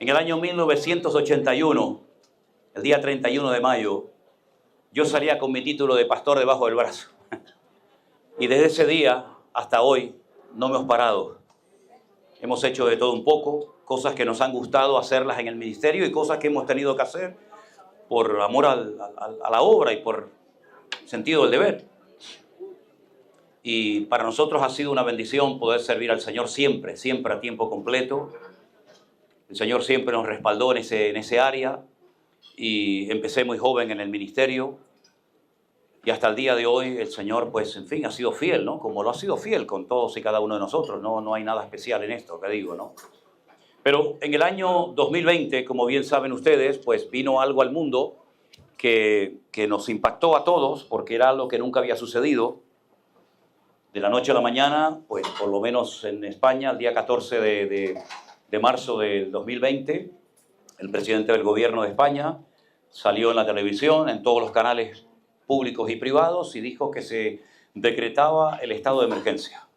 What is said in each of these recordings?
En el año 1981, el día 31 de mayo, yo salía con mi título de pastor debajo del brazo. Y desde ese día hasta hoy no me hemos parado. Hemos hecho de todo un poco, cosas que nos han gustado hacerlas en el ministerio y cosas que hemos tenido que hacer por amor a la obra y por sentido del deber. Y para nosotros ha sido una bendición poder servir al Señor siempre, siempre a tiempo completo. El Señor siempre nos respaldó en ese área y empecé muy joven en el ministerio. Y hasta el día de hoy el Señor, pues, en fin, ha sido fiel, ¿no? Como lo ha sido fiel con todos y cada uno de nosotros. No hay nada especial en esto que digo, ¿no? Pero en el año 2020, como bien saben ustedes, pues vino algo al mundo que nos impactó a todos porque era algo que nunca había sucedido. De la noche a la mañana, pues por lo menos en España, el día 14 de marzo del 2020, el presidente del gobierno de España salió en la televisión, en todos los canales públicos y privados, y dijo que se decretaba el estado de emergencia,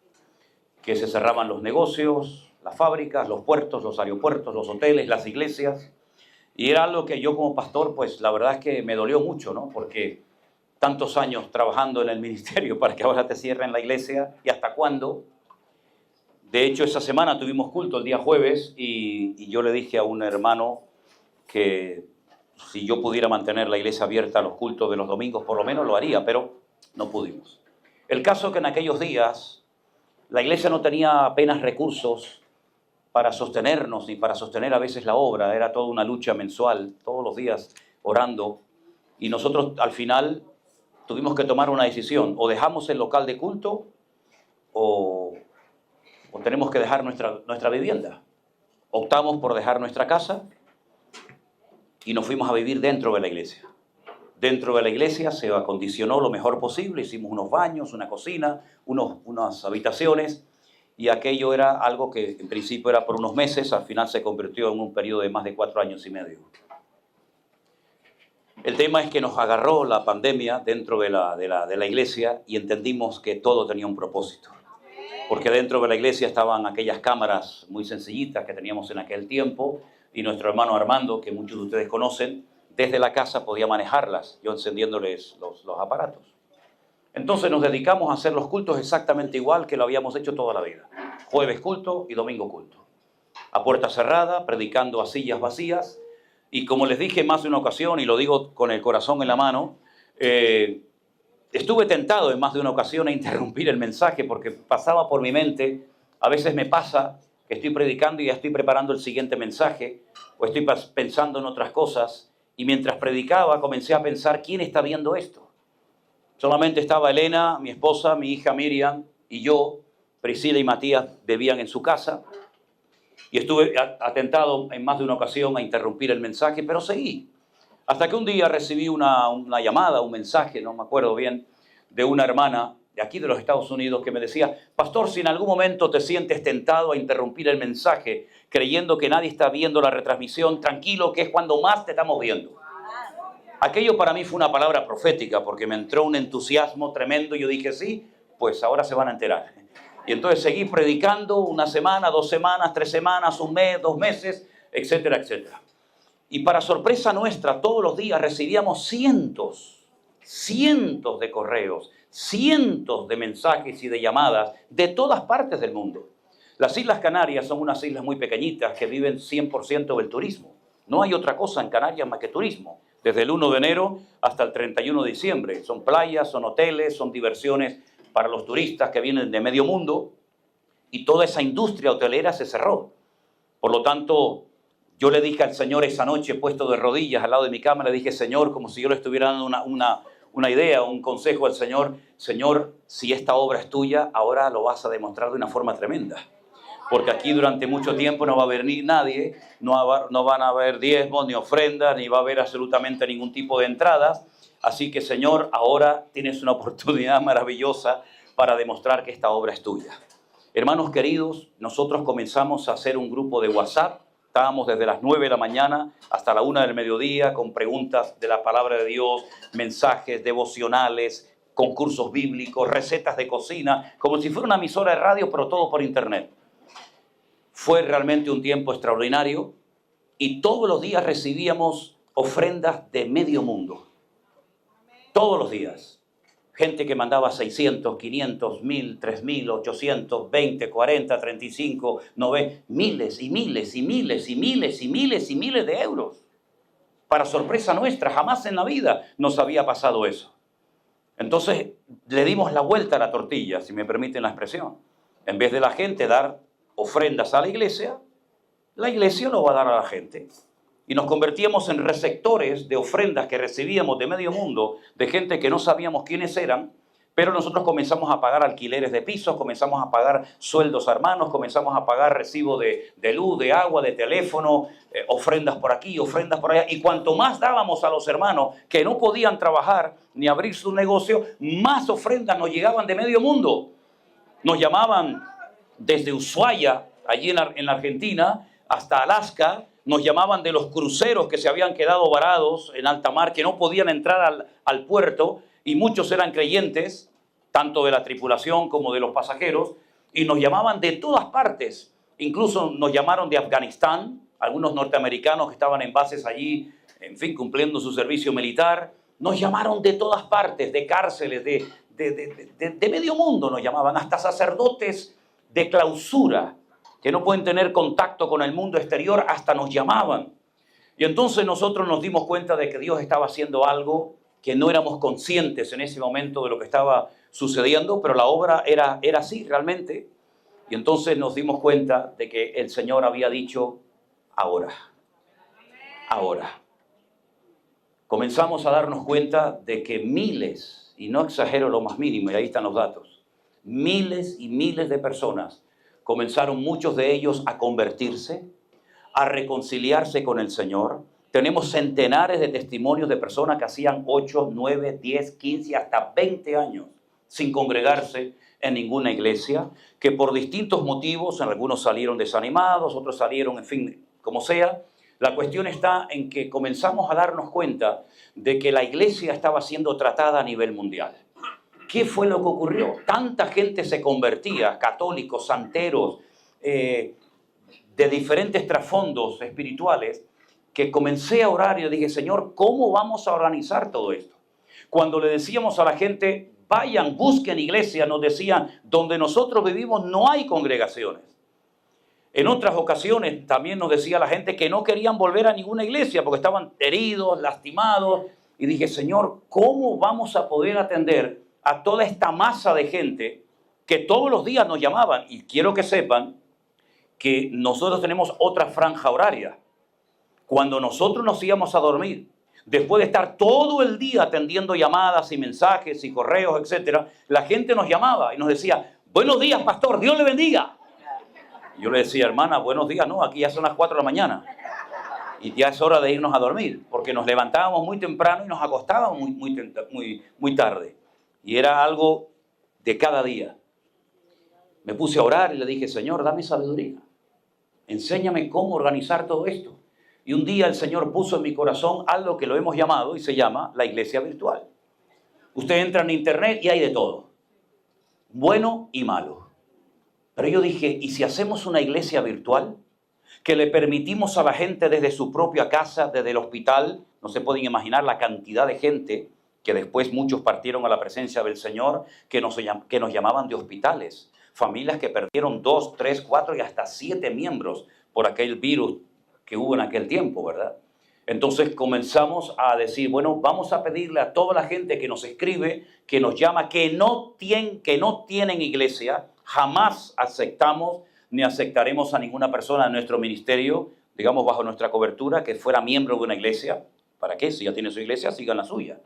que se cerraban los negocios, las fábricas, los puertos, los aeropuertos, los hoteles, las iglesias. Y era algo que yo como pastor, pues la verdad es que me dolió mucho, ¿no? Porque tantos años trabajando en el ministerio para que ahora te cierren la iglesia, ¿y hasta cuándo? De hecho, esa semana tuvimos culto el día jueves y yo le dije a un hermano que si yo pudiera mantener la iglesia abierta a los cultos de los domingos, por lo menos lo haría, pero no pudimos. El caso es que en aquellos días la iglesia no tenía apenas recursos para sostenernos ni para sostener a veces la obra. Era toda una lucha mensual, todos los días orando. Y nosotros al final tuvimos que tomar una decisión. O dejamos el local de culto o tenemos que dejar nuestra vivienda. Optamos por dejar nuestra casa y nos fuimos a vivir dentro de la iglesia. Dentro de la iglesia se acondicionó lo mejor posible, hicimos unos baños, una cocina, unas habitaciones, y aquello era algo que en principio era por unos meses, al final se convirtió en un periodo de más de 4 años y medio. El tema es que nos agarró la pandemia dentro de la iglesia y entendimos que todo tenía un propósito. Porque dentro de la iglesia estaban aquellas cámaras muy sencillitas que teníamos en aquel tiempo, y nuestro hermano Armando, que muchos de ustedes conocen, desde la casa podía manejarlas, yo encendiéndoles los aparatos. Entonces nos dedicamos a hacer los cultos exactamente igual que lo habíamos hecho toda la vida. Jueves culto y domingo culto. A puerta cerrada, predicando a sillas vacías. Y como les dije más de una ocasión, y lo digo con el corazón en la mano, estuve tentado en más de una ocasión a interrumpir el mensaje porque pasaba por mi mente, a veces me pasa que estoy predicando y ya estoy preparando el siguiente mensaje, o estoy pensando en otras cosas, y mientras predicaba comencé a pensar, ¿quién está viendo esto? Solamente estaba Elena, mi esposa, mi hija Miriam y yo. Priscila y Matías bebían en su casa, y estuve atentado en más de una ocasión a interrumpir el mensaje, pero seguí. Hasta que un día recibí una llamada, un mensaje, no me acuerdo bien, de una hermana de aquí de los Estados Unidos que me decía, pastor, si en algún momento te sientes tentado a interrumpir el mensaje, creyendo que nadie está viendo la retransmisión, tranquilo, que es cuando más te estamos viendo. Aquello para mí fue una palabra profética, porque me entró un entusiasmo tremendo y yo dije, sí, pues ahora se van a enterar. Y entonces seguí predicando 1 semana, 2 semanas, 3 semanas, 1 mes, 2 meses, etcétera, etcétera. Y para sorpresa nuestra, todos los días recibíamos cientos de correos, cientos de mensajes y de llamadas de todas partes del mundo. Las Islas Canarias son unas islas muy pequeñitas que viven 100% del turismo. No hay otra cosa en Canarias más que turismo. Desde el 1 de enero hasta el 31 de diciembre. Son playas, son hoteles, son diversiones para los turistas que vienen de medio mundo. Y toda esa industria hotelera se cerró. Por lo tanto, yo le dije al Señor esa noche, puesto de rodillas al lado de mi cama, le dije, Señor, como si yo le estuviera dando una idea, un consejo al Señor, Señor, si esta obra es tuya, ahora lo vas a demostrar de una forma tremenda. Porque aquí durante mucho tiempo no va a haber ni nadie, no van a haber diezmos, ni ofrendas, ni va a haber absolutamente ningún tipo de entradas. Así que, Señor, ahora tienes una oportunidad maravillosa para demostrar que esta obra es tuya. Hermanos queridos, nosotros comenzamos a hacer un grupo de WhatsApp. Estábamos desde las 9 de la mañana hasta la 1 del mediodía con preguntas de la palabra de Dios, mensajes devocionales, concursos bíblicos, recetas de cocina, como si fuera una emisora de radio, pero todo por internet. Fue realmente un tiempo extraordinario. y todos los días recibíamos ofrendas de medio mundo. Todos los días. Gente que mandaba 600, 500, 1000, 3000, 800, 20, 40, 35, 90, miles y miles y miles y miles y miles y miles de euros. Para sorpresa nuestra, jamás en la vida nos había pasado eso. Entonces le dimos la vuelta a la tortilla, si me permiten la expresión. En vez de la gente dar ofrendas a la iglesia lo va a dar a la gente. Y nos convertíamos en receptores de ofrendas que recibíamos de medio mundo, de gente que no sabíamos quiénes eran, pero nosotros comenzamos a pagar alquileres de pisos, comenzamos a pagar sueldos a hermanos, comenzamos a pagar recibo de luz, de agua, de teléfono, ofrendas por aquí, ofrendas por allá. Y cuanto más dábamos a los hermanos que no podían trabajar ni abrir su negocio, más ofrendas nos llegaban de medio mundo. Nos llamaban desde Ushuaia, allí en la Argentina, hasta Alaska. Nos llamaban de los cruceros que se habían quedado varados en alta mar, que no podían entrar al puerto, y muchos eran creyentes, tanto de la tripulación como de los pasajeros, y nos llamaban de todas partes. Incluso nos llamaron de Afganistán, algunos norteamericanos que estaban en bases allí, en fin, cumpliendo su servicio militar. Nos llamaron de todas partes, de cárceles, de medio mundo nos llamaban, hasta sacerdotes de clausura, que no pueden tener contacto con el mundo exterior, hasta nos llamaban. Y entonces nosotros nos dimos cuenta de que Dios estaba haciendo algo que no éramos conscientes en ese momento de lo que estaba sucediendo, pero la obra era así realmente. Y entonces nos dimos cuenta de que el Señor había dicho, ahora. Comenzamos a darnos cuenta de que miles, y no exagero lo más mínimo, y ahí están los datos, miles y miles de personas comenzaron, muchos de ellos, a convertirse, a reconciliarse con el Señor. Tenemos centenares de testimonios de personas que hacían 8, 9, 10, 15, hasta 20 años sin congregarse en ninguna iglesia, que por distintos motivos, algunos salieron desanimados, otros salieron, en fin, como sea. La cuestión está en que comenzamos a darnos cuenta de que la iglesia estaba siendo tratada a nivel mundial. ¿Qué fue lo que ocurrió? Tanta gente se convertía, católicos, santeros, de diferentes trasfondos espirituales, que comencé a orar y le dije, Señor, ¿cómo vamos a organizar todo esto? Cuando le decíamos a la gente, vayan, busquen iglesia, nos decían, donde nosotros vivimos no hay congregaciones. En otras ocasiones también nos decía la gente que no querían volver a ninguna iglesia porque estaban heridos, lastimados. Y dije, Señor, ¿cómo vamos a poder atender a toda esta masa de gente que todos los días nos llamaban? Y quiero que sepan que nosotros tenemos otra franja horaria. Cuando nosotros nos íbamos a dormir, después de estar todo el día atendiendo llamadas y mensajes y correos, etcétera, la gente nos llamaba y nos decía, buenos días, pastor, Dios le bendiga. Y yo le decía, hermana, buenos días, no, aquí ya son las 4 de la mañana. Y ya es hora de irnos a dormir, porque nos levantábamos muy temprano y nos acostábamos muy tarde. Y era algo de cada día. Me puse a orar y le dije, Señor, dame sabiduría. Enséñame cómo organizar todo esto. Y un día el Señor puso en mi corazón algo que lo hemos llamado y se llama la iglesia virtual. Usted entra en internet y hay de todo, bueno y malo. Pero yo dije, ¿y si hacemos una iglesia virtual? Que le permitimos a la gente desde su propia casa, desde el hospital, no se pueden imaginar la cantidad de gente que después muchos partieron a la presencia del Señor, que nos llamaban de hospitales. Familias que perdieron 2, 3, 4 y hasta 7 miembros por aquel virus que hubo en aquel tiempo, ¿verdad? Entonces comenzamos a decir, bueno, vamos a pedirle a toda la gente que nos escribe, que nos llama, que no tienen iglesia, jamás aceptamos ni aceptaremos a ninguna persona en nuestro ministerio, digamos bajo nuestra cobertura, que fuera miembro de una iglesia. ¿Para qué? Si ya tiene su iglesia, sigan la suya.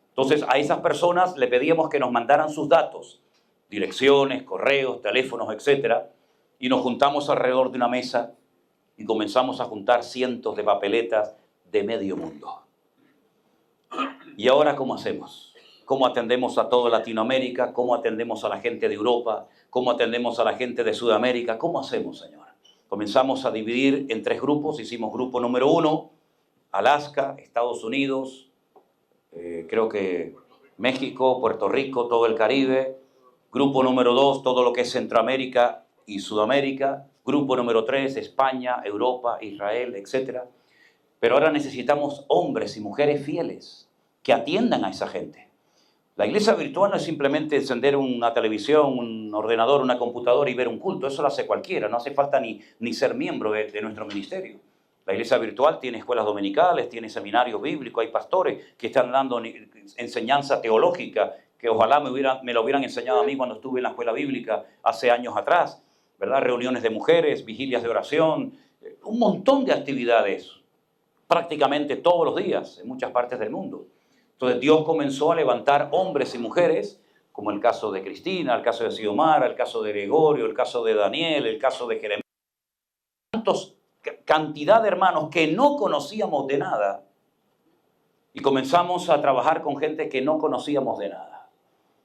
Entonces a esas personas le pedíamos que nos mandaran sus datos, direcciones, correos, teléfonos, etcétera, y nos juntamos alrededor de una mesa y comenzamos a juntar cientos de papeletas de medio mundo. ¿Y ahora cómo hacemos? ¿Cómo atendemos a toda Latinoamérica? ¿Cómo atendemos a la gente de Europa? ¿Cómo atendemos a la gente de Sudamérica? ¿Cómo hacemos, Señor? Comenzamos a dividir en 3 grupos. Hicimos grupo número 1, Alaska, Estados Unidos, creo que México, Puerto Rico, todo el Caribe. Grupo número 2, todo lo que es Centroamérica y Sudamérica. Grupo número 3, España, Europa, Israel, etc. Pero ahora necesitamos hombres y mujeres fieles que atiendan a esa gente. La iglesia virtual no es simplemente encender una televisión, un ordenador, una computadora y ver un culto. Eso lo hace cualquiera. No hace falta ni ser miembro de nuestro ministerio. La iglesia virtual tiene escuelas dominicales, tiene seminarios bíblicos, hay pastores que están dando enseñanza teológica que ojalá me lo hubieran enseñado a mí cuando estuve en la escuela bíblica hace años atrás, ¿verdad? Reuniones de mujeres, vigilias de oración, un montón de actividades, prácticamente todos los días en muchas partes del mundo. Entonces Dios comenzó a levantar hombres y mujeres, como el caso de Cristina, el caso de Xiomara, el caso de Gregorio, el caso de Daniel, el caso de Jeremías. Cantidad de hermanos que no conocíamos de nada y comenzamos a trabajar con gente que no conocíamos de nada.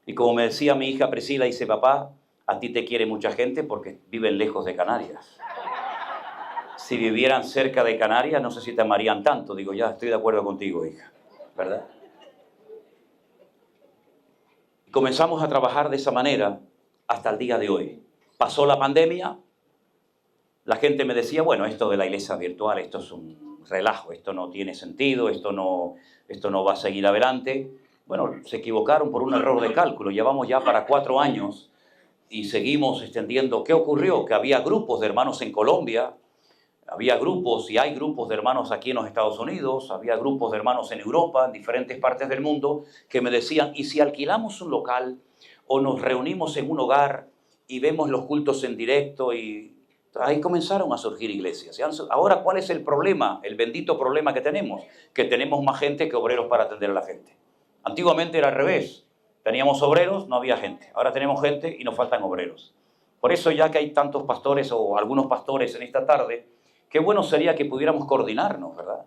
Y como me decía mi hija Priscila, dice, papá, a ti te quiere mucha gente porque viven lejos de Canarias. Si vivieran cerca de Canarias, no sé si te amarían tanto. Digo, ya, estoy de acuerdo contigo, hija, ¿verdad? Y comenzamos a trabajar de esa manera hasta el día de hoy. Pasó la pandemia, la gente me decía, bueno, esto de la iglesia virtual, esto es un relajo, esto no tiene sentido, esto no va a seguir adelante. Bueno, se equivocaron por un error de cálculo. Llevamos ya para 4 años y seguimos extendiendo. ¿Qué ocurrió? Que había grupos de hermanos en Colombia, había grupos y hay grupos de hermanos aquí en los Estados Unidos, había grupos de hermanos en Europa, en diferentes partes del mundo, que me decían, ¿y si alquilamos un local o nos reunimos en un hogar y vemos los cultos en directo? Y ahí comenzaron a surgir iglesias. Ahora, ¿cuál es el problema? El bendito problema que tenemos tenemos más gente que obreros para atender a la gente. Antiguamente era al revés. Teníamos obreros, no había gente. Ahora tenemos gente y nos faltan obreros. Por eso, ya que hay tantos pastores o algunos pastores en esta tarde, qué bueno sería que pudiéramos coordinarnos, ¿verdad?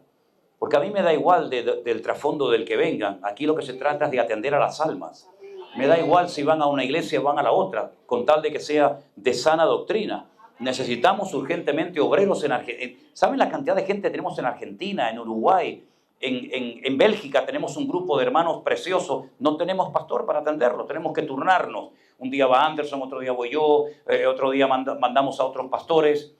Porque a mí me da igual del trasfondo del que vengan. Aquí lo que se trata es de atender a las almas. Me da igual si van a una iglesia o van a la otra, con tal de que sea de sana doctrina. Necesitamos urgentemente obreros en Argentina. ¿Saben la cantidad de gente que tenemos en Argentina, en Uruguay, en Bélgica? Tenemos un grupo de hermanos preciosos. No tenemos pastor para atenderlos, tenemos que turnarnos. Un día va Anderson, otro día voy yo, otro día mandamos a otros pastores.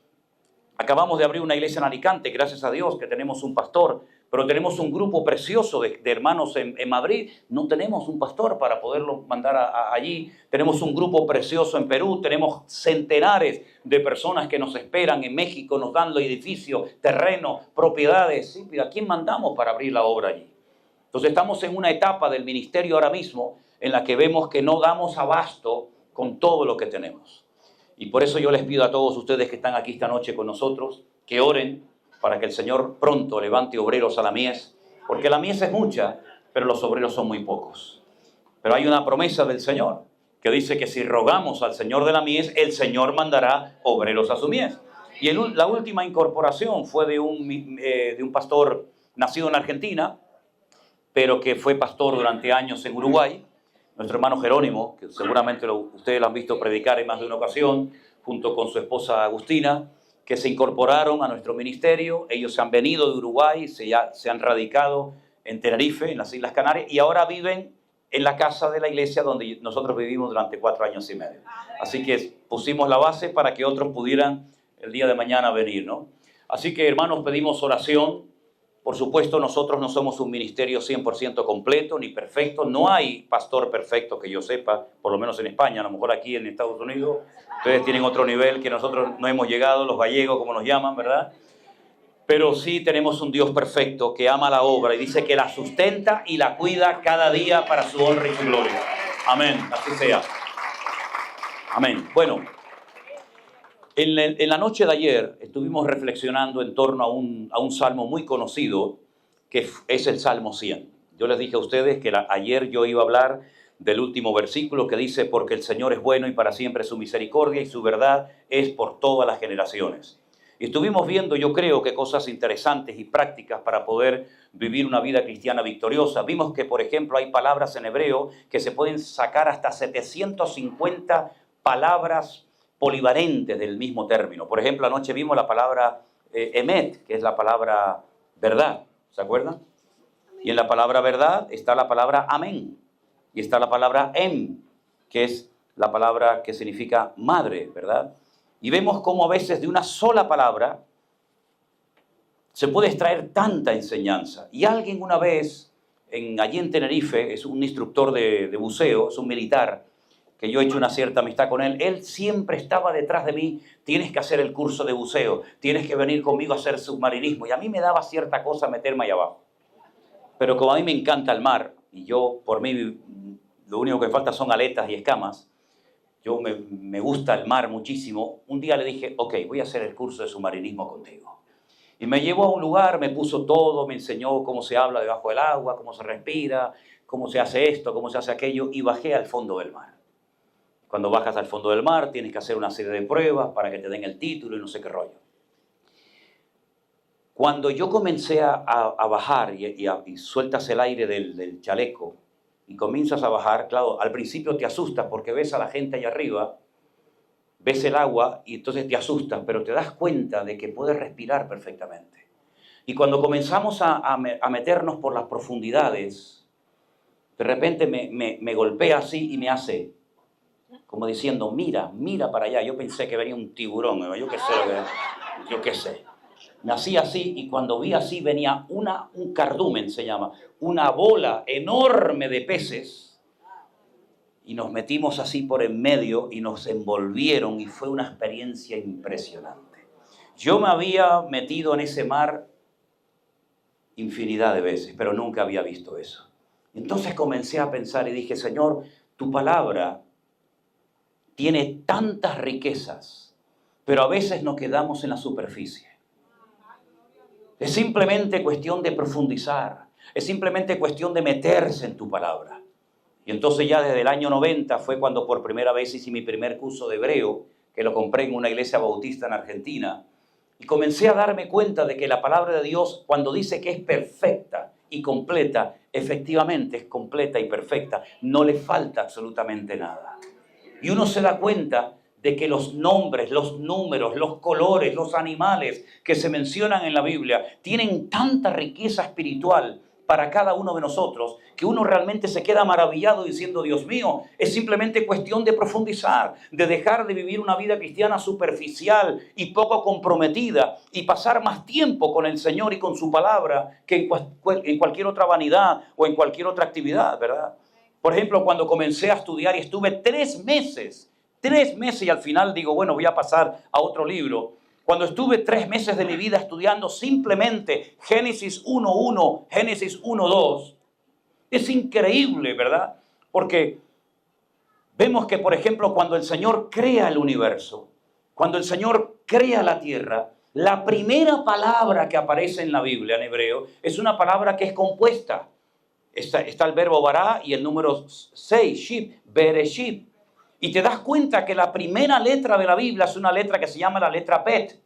Acabamos de abrir una iglesia en Alicante, gracias a Dios que tenemos un pastor, pero tenemos un grupo precioso de hermanos en Madrid. No tenemos un pastor para poderlo mandar allí. Tenemos un grupo precioso en Perú, tenemos centenares de personas que nos esperan en México, nos dan los edificios, terrenos, propiedades. ¿Sí? ¿A quién mandamos para abrir la obra allí? Entonces estamos en una etapa del ministerio ahora mismo en la que vemos que no damos abasto con todo lo que tenemos. Y por eso yo les pido a todos ustedes que están aquí esta noche con nosotros, que oren para que el Señor pronto levante obreros a la mies, porque la mies es mucha, pero los obreros son muy pocos. Pero hay una promesa del Señor, que dice que si rogamos al Señor de la mies, el Señor mandará obreros a su mies. Y la última incorporación fue de un pastor nacido en Argentina, pero que fue pastor durante años en Uruguay, nuestro hermano Jerónimo, que seguramente ustedes lo han visto predicar en más de una ocasión, junto con su esposa Agustina, que se incorporaron a nuestro ministerio. Ellos se han venido de Uruguay, se han radicado en Tenerife, en las Islas Canarias, y ahora viven en la casa de la iglesia donde nosotros vivimos durante 4 años y medio. Así que pusimos la base para que otros pudieran el día de mañana venir, ¿no? Así que, hermanos, pedimos oración. Por supuesto, nosotros no somos un ministerio 100% completo ni perfecto. No hay pastor perfecto que yo sepa, por lo menos en España. A lo mejor aquí en Estados Unidos ustedes tienen otro nivel que nosotros no hemos llegado, los gallegos como nos llaman, ¿verdad? Pero sí tenemos un Dios perfecto que ama la obra y dice que la sustenta y la cuida cada día para su honra y su gloria. Amén, así sea. Amén. Bueno, en la noche de ayer estuvimos reflexionando en torno a un salmo muy conocido, que es el Salmo 100. Yo les dije a ustedes que ayer yo iba a hablar del último versículo que dice, porque el Señor es bueno y para siempre su misericordia y su verdad es por todas las generaciones. Y estuvimos viendo, yo creo, que cosas interesantes y prácticas para poder vivir una vida cristiana victoriosa. Vimos que, por ejemplo, hay palabras en hebreo que se pueden sacar hasta 750 palabras polivalentes del mismo término. Por ejemplo, anoche vimos la palabra emet, que es la palabra verdad, ¿se acuerdan? Y en la palabra verdad está la palabra amén, y está la palabra que es la palabra que significa madre, ¿verdad? Y vemos cómo a veces de una sola palabra se puede extraer tanta enseñanza. Y alguien una vez, allí en Tenerife, es un instructor de buceo, es un militar, que yo he hecho una cierta amistad con él, él siempre estaba detrás de mí: tienes que hacer el curso de buceo, tienes que venir conmigo a hacer submarinismo. Y a mí me daba cierta cosa meterme ahí abajo. Pero como a mí me encanta el mar, y yo, por mí, lo único que me falta son aletas y escamas, yo me gusta el mar muchísimo, un día le dije: ok, voy a hacer el curso de submarinismo contigo. Y me llevó a un lugar, me puso todo, me enseñó cómo se habla debajo del agua, cómo se respira, cómo se hace esto, cómo se hace aquello, y bajé al fondo del mar. Cuando bajas al fondo del mar tienes que hacer una serie de pruebas para que te den el título y no sé qué rollo. Cuando yo comencé a bajar y sueltas el aire del chaleco y comienzas a bajar, claro, al principio te asustas porque ves a la gente allá arriba, ves el agua y entonces te asustas, pero te das cuenta de que puedes respirar perfectamente. Y cuando comenzamos a meternos por las profundidades, de repente me golpea así y me hace como diciendo: mira para allá. Yo pensé que venía un tiburón, yo qué sé. Me hacía así, y cuando vi así venía un cardumen, se llama, una bola enorme de peces, y nos metimos así por en medio y nos envolvieron, y fue una experiencia impresionante. Yo me había metido en ese mar infinidad de veces, pero nunca había visto eso. Entonces comencé a pensar y dije: Señor, tu palabra tiene tantas riquezas, pero a veces nos quedamos en la superficie. Es simplemente cuestión de profundizar, es simplemente cuestión de meterse en tu palabra. Y entonces ya desde el año 90 fue cuando por primera vez hice mi primer curso de hebreo, que lo compré en una iglesia bautista en Argentina, y comencé a darme cuenta de que la palabra de Dios, cuando dice que es perfecta y completa, efectivamente es completa y perfecta, no le falta absolutamente nada. Y uno se da cuenta de que los nombres, los números, los colores, los animales que se mencionan en la Biblia tienen tanta riqueza espiritual para cada uno de nosotros, que uno realmente se queda maravillado diciendo: Dios mío, es simplemente cuestión de profundizar, de dejar de vivir una vida cristiana superficial y poco comprometida, y pasar más tiempo con el Señor y con su palabra que en cualquier otra vanidad o en cualquier otra actividad, ¿verdad? Por ejemplo, cuando comencé a estudiar y estuve 3 meses, y al final digo: bueno, voy a pasar a otro libro. Cuando estuve 3 meses de mi vida estudiando simplemente Génesis 1:1, Génesis 1:2, es increíble, ¿verdad? Porque vemos que, por ejemplo, cuando el Señor crea el universo, cuando el Señor crea la tierra, la primera palabra que aparece en la Biblia en hebreo es una palabra que es compuesta. Está el verbo bará y el número 6, ship, bereshit. Y te das cuenta que la primera letra de la Biblia es una letra que se llama la letra Bet.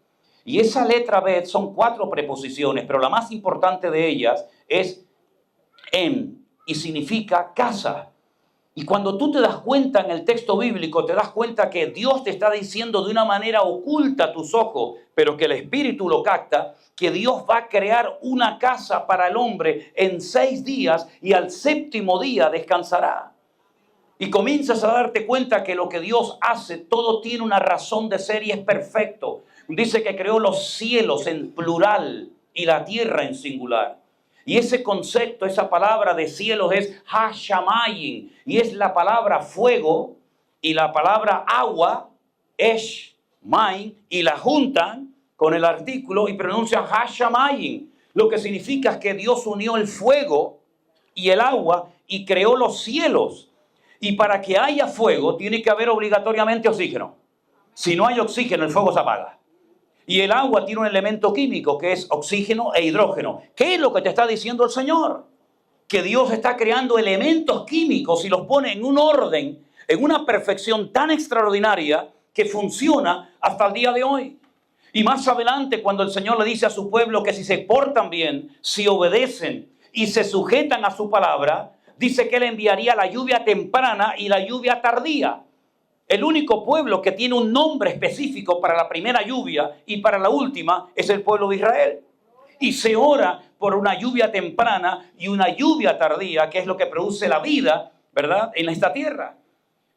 Y esa letra Bet son 4 preposiciones, pero la más importante de ellas es en, y significa casa. Y cuando tú te das cuenta en el texto bíblico, te das cuenta que Dios te está diciendo de una manera oculta a tus ojos, pero que el Espíritu lo capta, que Dios va a crear una casa para el hombre en 6 días y al 7º día descansará. Y comienzas a darte cuenta que lo que Dios hace, todo tiene una razón de ser y es perfecto. Dice que creó los cielos en plural y la tierra en singular. Y ese concepto, esa palabra de cielos es ha-shamayim, y es la palabra fuego y la palabra agua, esh-maim, y la juntan con el artículo y pronuncian ha-shamayim. Lo que significa que Dios unió el fuego y el agua y creó los cielos. Y para que haya fuego tiene que haber obligatoriamente oxígeno. Si no hay oxígeno, el fuego se apaga. Y el agua tiene un elemento químico que es oxígeno e hidrógeno. ¿Qué es lo que te está diciendo el Señor? Que Dios está creando elementos químicos y los pone en un orden, en una perfección tan extraordinaria que funciona hasta el día de hoy. Y más adelante, cuando el Señor le dice a su pueblo que si se portan bien, si obedecen y se sujetan a su palabra, dice que Él enviaría la lluvia temprana y la lluvia tardía. El único pueblo que tiene un nombre específico para la primera lluvia y para la última es el pueblo de Israel. Y se ora por una lluvia temprana y una lluvia tardía, que es lo que produce la vida, ¿verdad?, en esta tierra.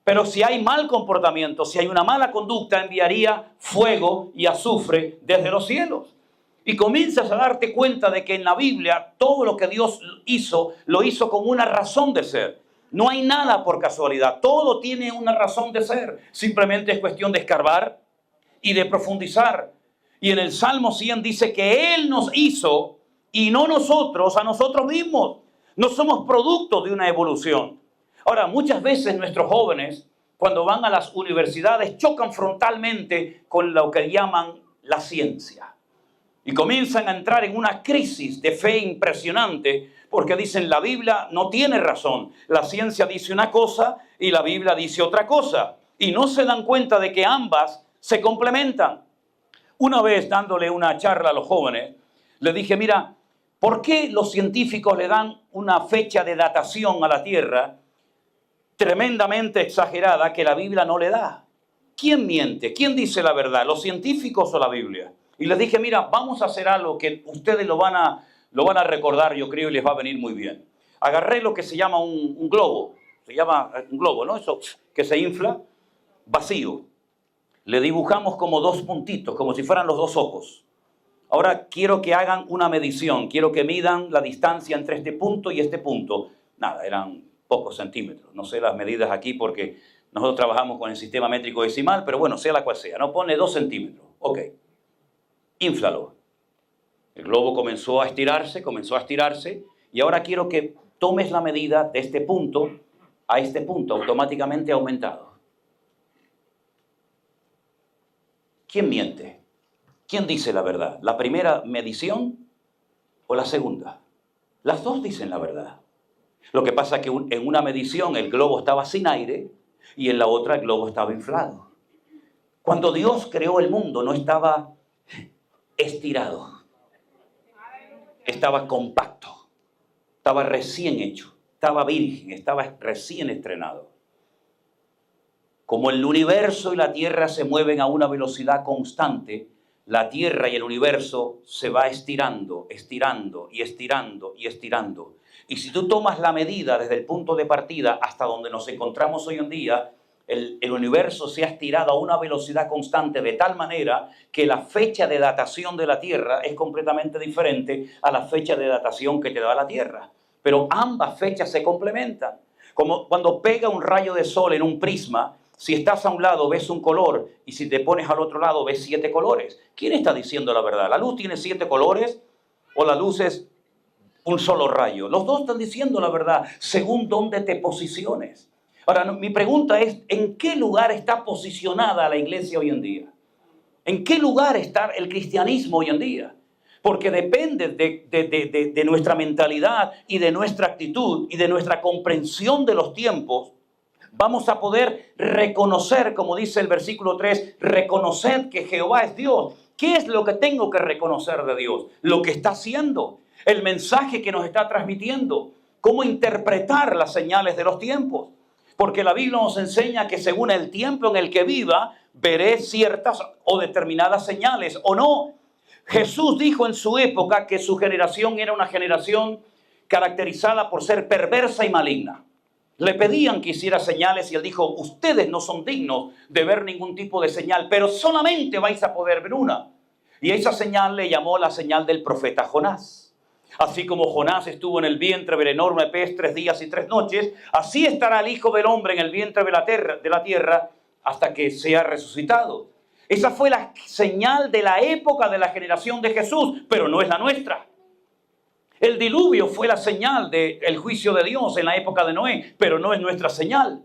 Pero si hay mal comportamiento, si hay una mala conducta, enviaría fuego y azufre desde los cielos. Y comienzas a darte cuenta de que en la Biblia todo lo que Dios hizo, lo hizo con una razón de ser. No hay nada por casualidad, todo tiene una razón de ser. Simplemente es cuestión de escarbar y de profundizar. Y en el Salmo 100 dice que Él nos hizo y no nosotros a nosotros mismos. No somos producto de una evolución. Ahora, muchas veces nuestros jóvenes, cuando van a las universidades, chocan frontalmente con lo que llaman la ciencia. Y comienzan a entrar en una crisis de fe impresionante porque dicen la Biblia no tiene razón. La ciencia dice una cosa y la Biblia dice otra cosa. Y no se dan cuenta de que ambas se complementan. Una vez dándole una charla a los jóvenes, le dije, mira, ¿por qué los científicos le dan una fecha de datación a la Tierra tremendamente exagerada que la Biblia no le da? ¿Quién miente? ¿Quién dice la verdad? ¿Los científicos o la Biblia? Y les dije, mira, vamos a hacer algo que ustedes lo van a recordar, yo creo, y les va a venir muy bien. Agarré lo que se llama un globo. Se llama un globo, ¿no? Eso que se infla, vacío. Le dibujamos como dos puntitos, como si fueran los dos ojos. Ahora quiero que hagan una medición. Quiero que midan la distancia entre este punto y este punto. Nada, eran pocos centímetros. No sé las medidas aquí porque nosotros trabajamos con el sistema métrico decimal, pero bueno, sea la cual sea. No pone 2 centímetros. Ok. Inflalo. El globo comenzó a estirarse, y ahora quiero que tomes la medida de este punto a este punto, automáticamente aumentado. ¿Quién miente? ¿Quién dice la verdad? ¿La primera medición o la segunda? Las dos dicen la verdad. Lo que pasa es que en una medición el globo estaba sin aire y en la otra el globo estaba inflado. Cuando Dios creó el mundo no estaba estirado, estaba compacto, estaba recién hecho, estaba virgen, estaba recién estrenado. Como el universo y la Tierra se mueven a una velocidad constante, la Tierra y el universo se va estirando, estirando y estirando y estirando. Y si tú tomas la medida desde el punto de partida hasta donde nos encontramos hoy en día, el universo se ha estirado a una velocidad constante de tal manera que la fecha de datación de la Tierra es completamente diferente a la fecha de datación que te da la Tierra. Pero ambas fechas se complementan. Como cuando pega un rayo de sol en un prisma, si estás a un lado ves un color y si te pones al otro lado ves 7 colores. ¿Quién está diciendo la verdad? ¿La luz tiene 7 colores o la luz es un solo rayo? Los dos están diciendo la verdad según dónde te posiciones. Ahora, mi pregunta es, ¿en qué lugar está posicionada la iglesia hoy en día? ¿En qué lugar está el cristianismo hoy en día? Porque depende de nuestra mentalidad y de nuestra actitud y de nuestra comprensión de los tiempos. Vamos a poder reconocer, como dice el versículo 3, reconocer que Jehová es Dios. ¿Qué es lo que tengo que reconocer de Dios? Lo que está haciendo, el mensaje que nos está transmitiendo, cómo interpretar las señales de los tiempos. Porque la Biblia nos enseña que según el tiempo en el que viva, veré ciertas o determinadas señales o no. Jesús dijo en su época que su generación era una generación caracterizada por ser perversa y maligna. Le pedían que hiciera señales y él dijo, ustedes no son dignos de ver ningún tipo de señal, pero solamente vais a poder ver una. Y esa señal le llamó la señal del profeta Jonás. Así como Jonás estuvo en el vientre del enorme pez 3 días y 3 noches, así estará el Hijo del Hombre en el vientre de la tierra hasta que sea resucitado. Esa fue la señal de la época de la generación de Jesús, pero no es la nuestra. El diluvio fue la señal del juicio de Dios en la época de Noé, pero no es nuestra señal.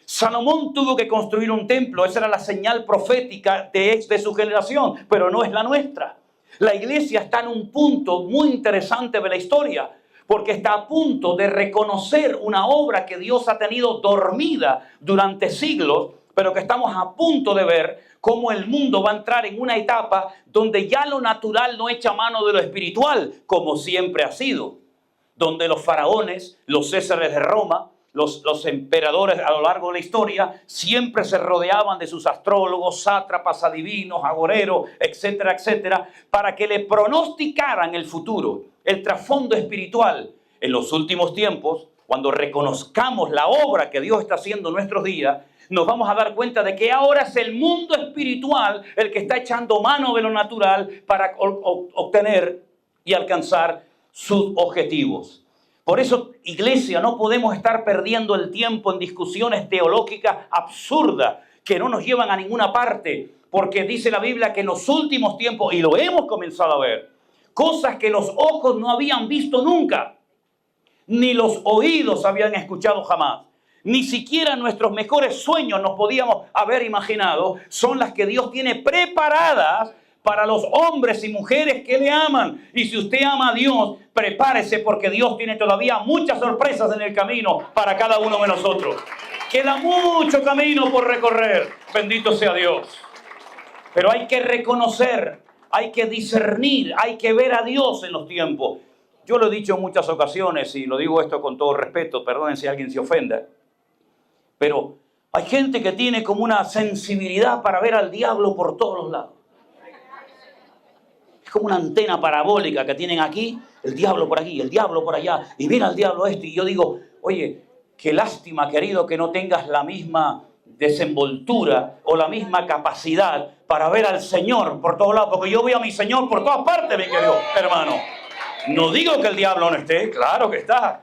Salomón tuvo que construir un templo, esa era la señal profética de su generación, pero no es la nuestra. La iglesia está en un punto muy interesante de la historia, porque está a punto de reconocer una obra que Dios ha tenido dormida durante siglos, pero que estamos a punto de ver cómo el mundo va a entrar en una etapa donde ya lo natural no echa mano de lo espiritual, como siempre ha sido. Donde los faraones, los césares de Roma, los emperadores a lo largo de la historia siempre se rodeaban de sus astrólogos, sátrapas, adivinos, agoreros, etcétera, etcétera, para que le pronosticaran el futuro, el trasfondo espiritual. En los últimos tiempos, cuando reconozcamos la obra que Dios está haciendo en nuestros días, nos vamos a dar cuenta de que ahora es el mundo espiritual el que está echando mano de lo natural para obtener y alcanzar sus objetivos. Por eso, iglesia, no podemos estar perdiendo el tiempo en discusiones teológicas absurdas que no nos llevan a ninguna parte, porque dice la Biblia que en los últimos tiempos, y lo hemos comenzado a ver, cosas que los ojos no habían visto nunca, ni los oídos habían escuchado jamás, ni siquiera nuestros mejores sueños nos podíamos haber imaginado, son las que Dios tiene preparadas para los hombres y mujeres que le aman. Y si usted ama a Dios, prepárese, porque Dios tiene todavía muchas sorpresas en el camino para cada uno de nosotros. Queda mucho camino por recorrer, bendito sea Dios. Pero hay que reconocer, hay que discernir, hay que ver a Dios en los tiempos. Yo lo he dicho en muchas ocasiones, y lo digo esto con todo respeto, perdonen si alguien se ofenda, pero hay gente que tiene como una sensibilidad para ver al diablo por todos los lados. Es como una antena parabólica que tienen aquí, el diablo por aquí, el diablo por allá, y viene al diablo esto, y yo digo, oye, qué lástima, querido, que no tengas la misma desenvoltura o la misma capacidad para ver al Señor por todos lados, porque yo veo a mi Señor por todas partes, mi querido hermano. No digo que el diablo no esté, claro que está.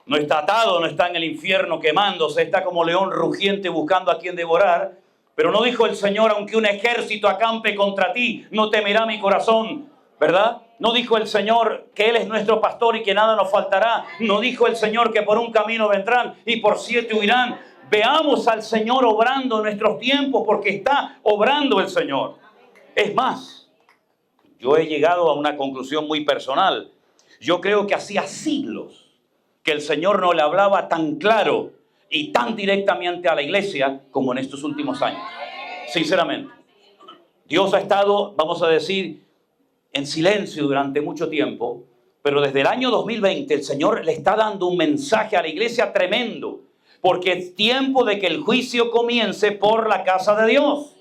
No está atado, no está en el infierno quemándose, está como león rugiente buscando a quien devorar. Pero no dijo el Señor, aunque un ejército acampe contra ti, no temerá mi corazón, ¿verdad? No dijo el Señor que Él es nuestro pastor y que nada nos faltará. No dijo el Señor que por un camino vendrán y por 7 huirán. Veamos al Señor obrando en nuestros tiempos, porque está obrando el Señor. Es más, yo he llegado a una conclusión muy personal. Yo creo que hacía siglos que el Señor no le hablaba tan claro y tan directamente a la iglesia como en estos últimos años. Sinceramente. Dios ha estado, vamos a decir, en silencio durante mucho tiempo, pero desde el año 2020 el Señor le está dando un mensaje a la iglesia tremendo, porque es tiempo de que el juicio comience por la casa de Dios.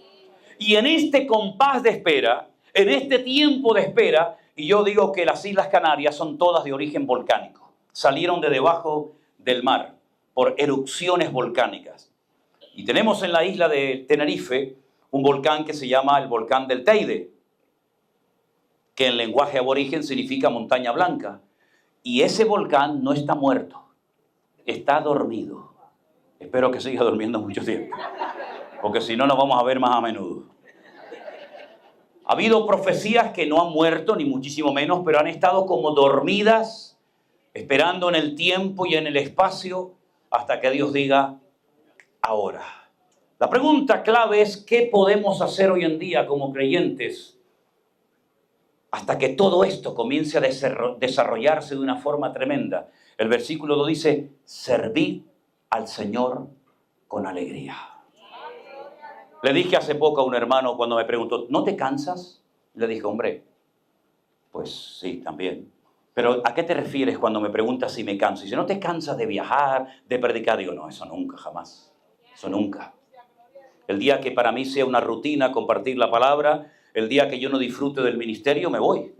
Y en este compás de espera, en este tiempo de espera, y yo digo que las Islas Canarias son todas de origen volcánico, salieron de debajo del mar por erupciones volcánicas. Y tenemos en la isla de Tenerife un volcán que se llama el volcán del Teide, que en lenguaje aborigen significa montaña blanca. Y ese volcán no está muerto, está dormido. Espero que siga durmiendo mucho tiempo, porque si no nos vamos a ver más a menudo. Ha habido profecías que no han muerto, ni muchísimo menos, pero han estado como dormidas, esperando en el tiempo y en el espacio hasta que Dios diga ahora. La pregunta clave es, ¿qué podemos hacer hoy en día como creyentes hasta que todo esto comience a desarrollarse de una forma tremenda? El versículo lo dice, servid al Señor con alegría. Le dije hace poco a un hermano cuando me preguntó, ¿no te cansas? Le dije, hombre, pues sí, también. Pero ¿a qué te refieres cuando me preguntas si me canso? Y si no te cansas de viajar, de predicar, digo, no, eso nunca, jamás. Eso nunca. El día que para mí sea una rutina compartir la palabra, el día que yo no disfrute del ministerio, me voy.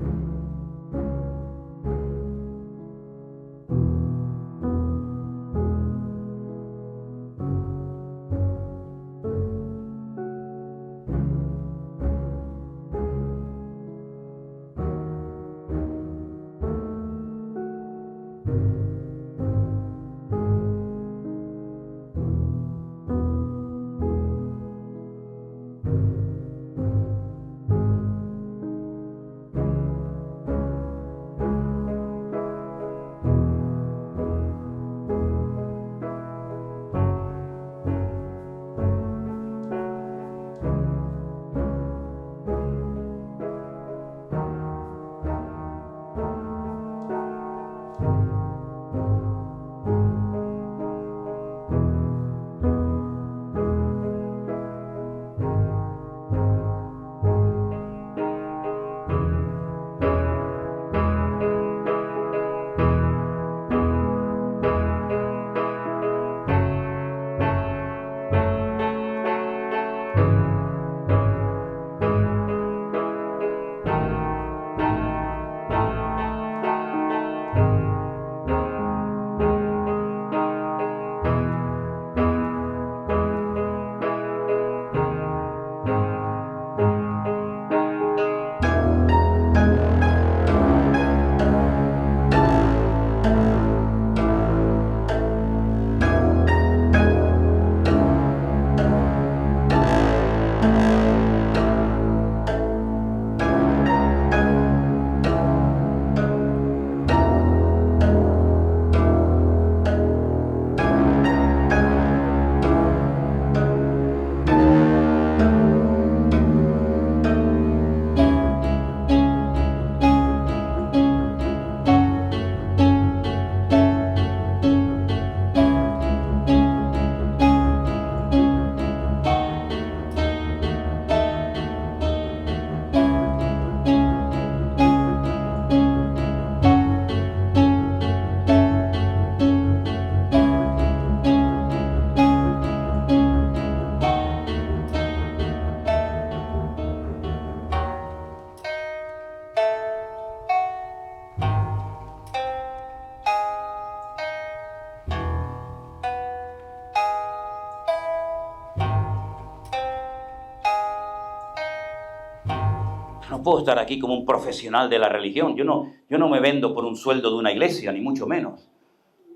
no puedo estar aquí como un profesional de la religión. Yo no me vendo por un sueldo de una iglesia, ni mucho menos.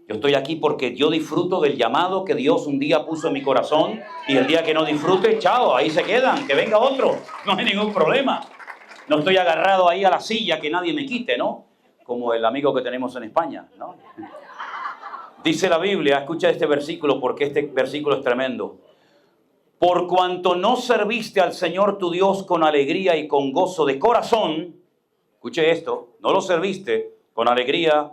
Yo estoy aquí porque yo disfruto del llamado que Dios un día puso en mi corazón, y el día que no disfrute, chao, ahí se quedan, que venga otro, no hay ningún problema. No estoy agarrado ahí a la silla que nadie me quite, ¿no? Como el amigo que tenemos en España, ¿no? Dice la Biblia, escucha este versículo porque este versículo es tremendo. Por cuanto no serviste al Señor tu Dios con alegría y con gozo de corazón, escuche esto, no lo serviste con alegría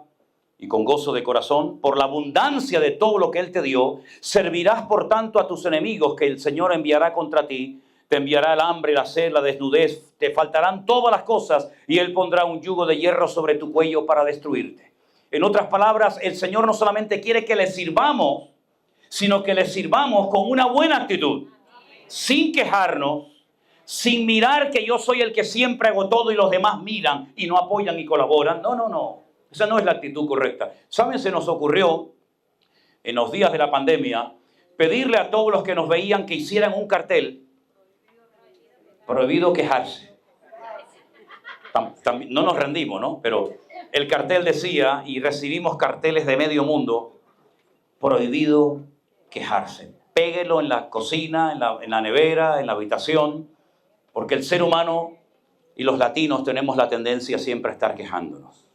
y con gozo de corazón, por la abundancia de todo lo que Él te dio, servirás por tanto a tus enemigos que el Señor enviará contra ti, te enviará el hambre, la sed, la desnudez, te faltarán todas las cosas y Él pondrá un yugo de hierro sobre tu cuello para destruirte. En otras palabras, el Señor no solamente quiere que le sirvamos, sino que le sirvamos con una buena actitud, sin quejarnos, sin mirar que yo soy el que siempre hago todo y los demás miran y no apoyan y colaboran. No. Esa no es la actitud correcta. ¿Saben? Se nos ocurrió en los días de la pandemia pedirle a todos los que nos veían que hicieran un cartel: prohibido quejarse. No nos rendimos, ¿no? Pero el cartel decía, y recibimos carteles de medio mundo: prohibido quejarse. Péguelo en la cocina, en la nevera, en la habitación, porque el ser humano y los latinos tenemos la tendencia siempre a estar quejándonos.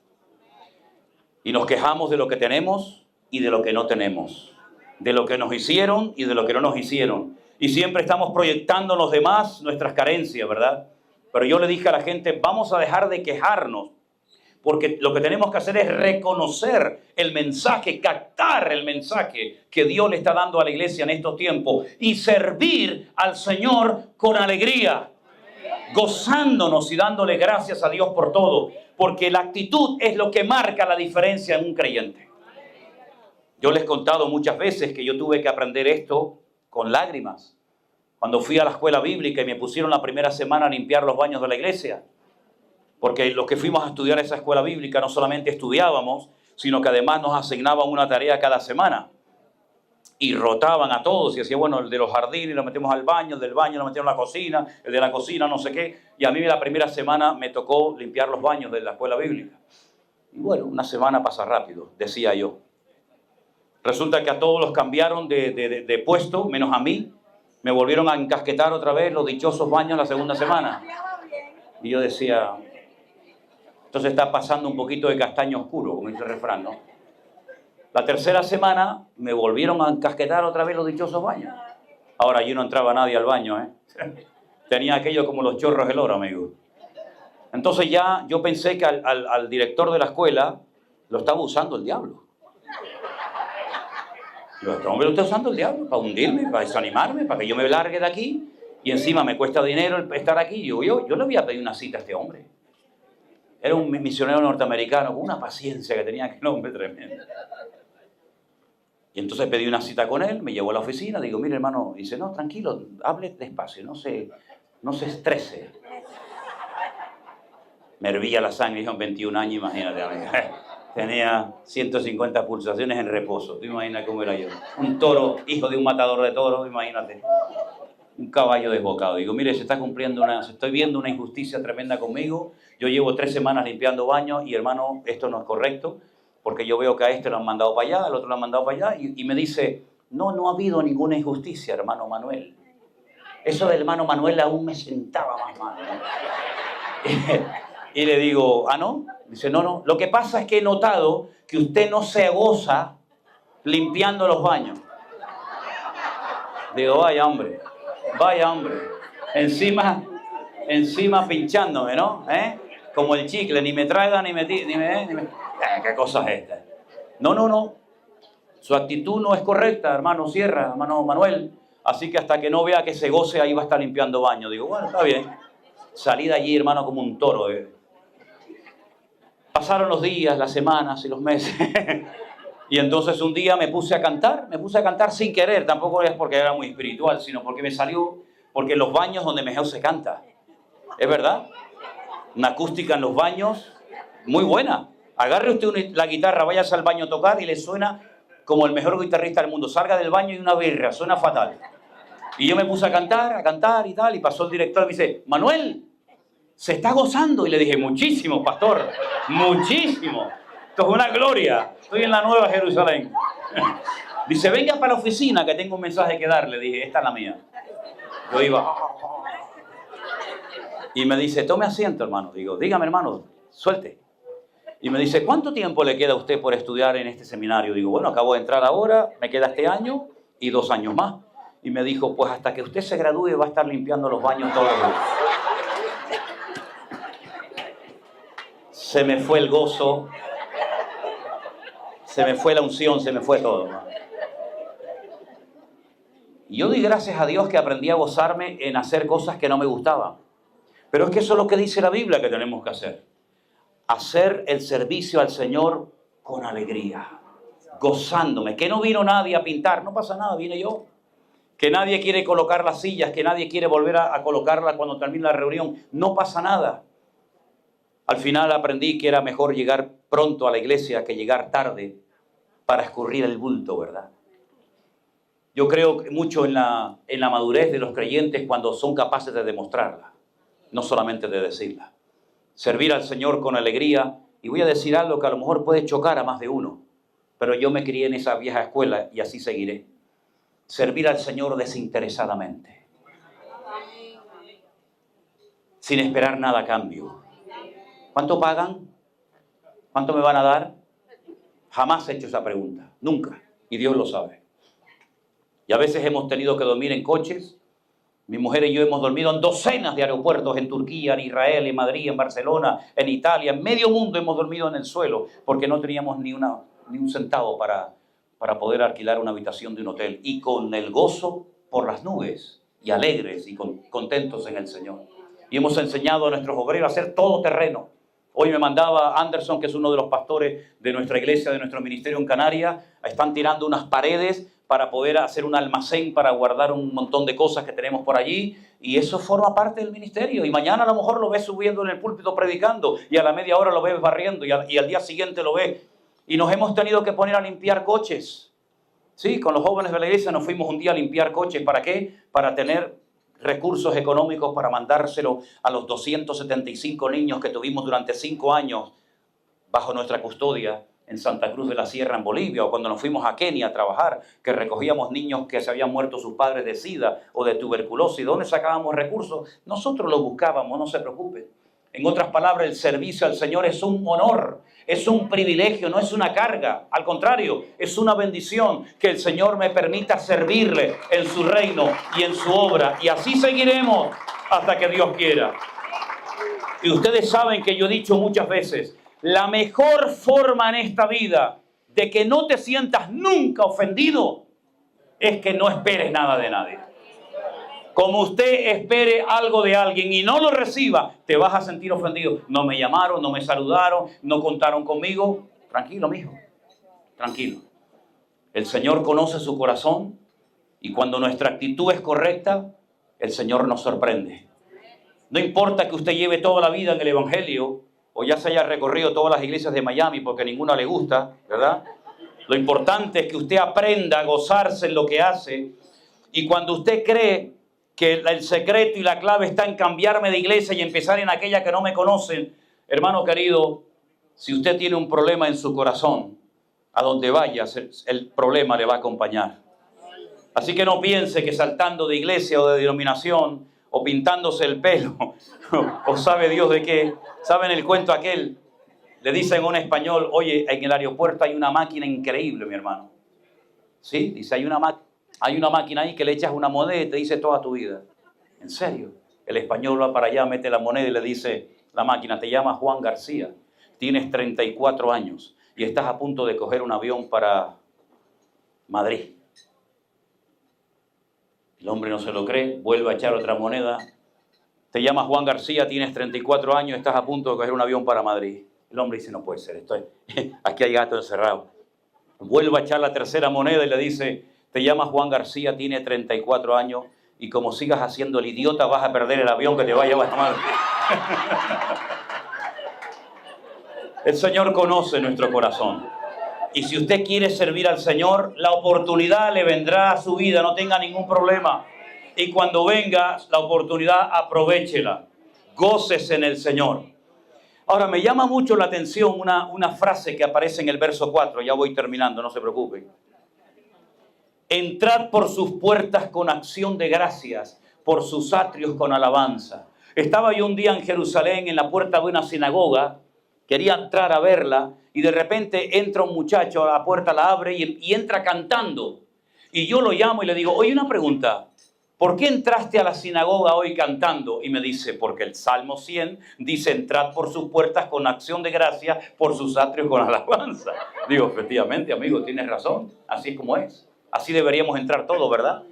Y nos quejamos de lo que tenemos y de lo que no tenemos, de lo que nos hicieron y de lo que no nos hicieron. Y siempre estamos proyectando en los demás nuestras carencias, ¿verdad? Pero yo le dije a la gente, vamos a dejar de quejarnos, porque lo que tenemos que hacer es reconocer el mensaje, captar el mensaje que Dios le está dando a la iglesia en estos tiempos y servir al Señor con alegría, gozándonos y dándole gracias a Dios por todo, porque la actitud es lo que marca la diferencia en un creyente. Yo les he contado muchas veces que yo tuve que aprender esto con lágrimas. Cuando fui a la escuela bíblica y me pusieron la primera semana a limpiar los baños de la iglesia, porque los que fuimos a estudiar esa escuela bíblica no solamente estudiábamos, sino que además nos asignaban una tarea cada semana. Y rotaban a todos y decían, bueno, el de los jardines lo metemos al baño, el del baño lo metemos a la cocina, el de la cocina no sé qué. Y a mí la primera semana me tocó limpiar los baños de la escuela bíblica. Y bueno, una semana pasa rápido, decía yo. Resulta que a todos los cambiaron de puesto, menos a mí. Me volvieron a encasquetar otra vez los dichosos baños la segunda semana. Y yo decía, entonces está pasando un poquito de castaño oscuro, como dice el refrán, ¿no? La tercera semana me volvieron a encasquetar otra vez los dichosos baños. Ahora allí no entraba nadie al baño, ¿eh? Tenía aquello como los chorros del oro, amigo. Entonces ya yo pensé que al director de la escuela lo estaba usando el diablo. Este hombre lo está usando el diablo para hundirme, para desanimarme, para que yo me largue de aquí. Y encima me cuesta dinero estar aquí. Yo le voy a pedir una cita a este hombre. Era un misionero norteamericano con una paciencia que tenía aquel hombre tremendo. Y entonces pedí una cita con él, me llevó a la oficina, digo, mire hermano, dice, no, tranquilo, hable despacio, no se estrese. Me hervía la sangre, dijo, en 21 años, imagínate, amigo. Tenía 150 pulsaciones en reposo, tú imaginas cómo era yo. Un toro, hijo de un matador de toros, imagínate. Un caballo desbocado. Digo, mire, se estoy viendo una injusticia tremenda conmigo. Yo llevo 3 semanas limpiando baños y hermano, esto no es correcto, porque yo veo que a este lo han mandado para allá, al otro lo han mandado para allá, y me dice, no ha habido ninguna injusticia, hermano Manuel. Eso del hermano Manuel aún me sentaba más mal, ¿no? Y le digo, ¿no? Dice, no, lo que pasa es que he notado que usted no se goza limpiando los baños. Digo, vaya hombre, encima pinchándome, ¿no? Como el chicle, ni me traga, ni me... ¿Qué cosa es esta? No. Su actitud no es correcta, hermano Sierra, hermano Manuel. Así que hasta que no vea que se goce, ahí va a estar limpiando baño. Digo, bueno, está bien. Salí de allí, hermano, como un toro. Pasaron los días, las semanas y los meses. Y entonces un día me puse a cantar sin querer. Tampoco es porque era muy espiritual, sino porque me salió, porque en los baños donde mejor se canta. ¿Es verdad? Una acústica en los baños muy buena. Agarre usted la guitarra, váyase al baño a tocar y le suena como el mejor guitarrista del mundo. Salga del baño y una birra, suena fatal. Y yo me puse a cantar y tal, y pasó el director y me dice, Manuel, ¿Se está gozando? Y le dije, muchísimo, pastor, muchísimo. Esto es una gloria. Estoy en la Nueva Jerusalén. Dice, venga para la oficina que tengo un mensaje que darle. Dije, esta es la mía. Yo iba. Y me dice, tome asiento, hermano. Digo, dígame, hermano, suelte. Y me dice, ¿cuánto tiempo le queda a usted por estudiar en este seminario? Digo, bueno, acabo de entrar ahora, me queda este año y 2 años más. Y me dijo, pues hasta que usted se gradúe va a estar limpiando los baños todos los días. Se me fue el gozo, se me fue la unción, se me fue todo. Y yo di gracias a Dios que aprendí a gozarme en hacer cosas que no me gustaban. Pero es que eso es lo que dice la Biblia que tenemos que hacer. Hacer el servicio al Señor con alegría, gozándome. Que no vino nadie a pintar, no pasa nada, vine yo. Que nadie quiere colocar las sillas, que nadie quiere volver a colocarlas cuando termine la reunión, no pasa nada. Al final aprendí que era mejor llegar pronto a la iglesia que llegar tarde para escurrir el bulto, ¿verdad? Yo creo que mucho en la madurez de los creyentes cuando son capaces de demostrarla, no solamente de decirla. Servir al Señor con alegría, y voy a decir algo que a lo mejor puede chocar a más de uno, pero yo me crié en esa vieja escuela y así seguiré. Servir al Señor desinteresadamente, sin esperar nada a cambio. ¿Cuánto pagan? ¿Cuánto me van a dar? Jamás he hecho esa pregunta, nunca, y Dios lo sabe. Y a veces hemos tenido que dormir en coches. Mi mujer y yo hemos dormido en docenas de aeropuertos en Turquía, en Israel, en Madrid, en Barcelona, en Italia, en medio mundo hemos dormido en el suelo porque no teníamos ni un centavo para poder alquilar una habitación de un hotel. Y con el gozo por las nubes y alegres y contentos en el Señor. Y hemos enseñado a nuestros obreros a hacer todo terreno. Hoy me mandaba Anderson, que es uno de los pastores de nuestra iglesia, de nuestro ministerio en Canarias. Están tirando unas paredes para poder hacer un almacén para guardar un montón de cosas que tenemos por allí. Y eso forma parte del ministerio. Y mañana a lo mejor lo ves subiendo en el púlpito predicando. Y a la media hora lo ves barriendo. Y al día siguiente lo ves. Y nos hemos tenido que poner a limpiar coches. Sí, con los jóvenes de la iglesia nos fuimos un día a limpiar coches. ¿Para qué? Para tener recursos económicos para mandárselo a los 275 niños que tuvimos durante 5 años bajo nuestra custodia en Santa Cruz de la Sierra, en Bolivia, o cuando nos fuimos a Kenia a trabajar, que recogíamos niños que se habían muerto sus padres de SIDA o de tuberculosis. ¿Dónde sacábamos recursos? Nosotros los buscábamos, no se preocupen. En otras palabras, el servicio al Señor es un honor, es un privilegio, no es una carga. Al contrario, es una bendición que el Señor me permita servirle en su reino y en su obra. Y así seguiremos hasta que Dios quiera. Y ustedes saben que yo he dicho muchas veces, la mejor forma en esta vida de que no te sientas nunca ofendido es que no esperes nada de nadie. Como usted espere algo de alguien y no lo reciba, te vas a sentir ofendido. No me llamaron, no me saludaron, no contaron conmigo. Tranquilo, mijo. Tranquilo. El Señor conoce su corazón y cuando nuestra actitud es correcta, el Señor nos sorprende. No importa que usted lleve toda la vida en el Evangelio o ya se haya recorrido todas las iglesias de Miami porque ninguna le gusta, ¿verdad? Lo importante es que usted aprenda a gozarse en lo que hace y cuando usted cree que el secreto y la clave está en cambiarme de iglesia y empezar en aquella que no me conocen. Hermano querido, si usted tiene un problema en su corazón, a donde vaya, el problema le va a acompañar. Así que no piense que saltando de iglesia o de denominación, o pintándose el pelo, o sabe Dios de qué, ¿saben el cuento aquel? Le dicen a un español, oye, en el aeropuerto hay una máquina increíble, mi hermano. ¿Sí? Dice, hay una máquina ahí que le echas una moneda y te dice toda tu vida. ¿En serio? El español va para allá, mete la moneda y le dice, la máquina, te llama Juan García, tienes 34 años y estás a punto de coger un avión para Madrid. El hombre no se lo cree, vuelve a echar otra moneda. Te llamas Juan García, tienes 34 años, estás a punto de coger un avión para Madrid. El hombre dice, no puede ser, aquí hay gato encerrado. Vuelve a echar la tercera moneda y le dice, te llamas Juan García, tiene 34 años y como sigas haciendo el idiota vas a perder el avión que te va a llevar a Madrid. El Señor conoce nuestro corazón. Y si usted quiere servir al Señor, la oportunidad le vendrá a su vida, no tenga ningún problema. Y cuando venga la oportunidad, aprovéchela. Gócese en el Señor. Ahora, me llama mucho la atención una frase que aparece en el verso 4. Ya voy terminando, no se preocupen. Entrad por sus puertas con acción de gracias, por sus atrios con alabanza. Estaba yo un día en Jerusalén, en la puerta de una sinagoga. Quería entrar a verla y de repente entra un muchacho a la puerta, la abre y entra cantando. Y yo lo llamo y le digo, oye, una pregunta. ¿Por qué entraste a la sinagoga hoy cantando? Y me dice, porque el Salmo 100 dice, entrad por sus puertas con acción de gracia, por sus atrios con alabanza. Digo, efectivamente, amigo, tienes razón. Así es como es. Así deberíamos entrar todos, ¿verdad?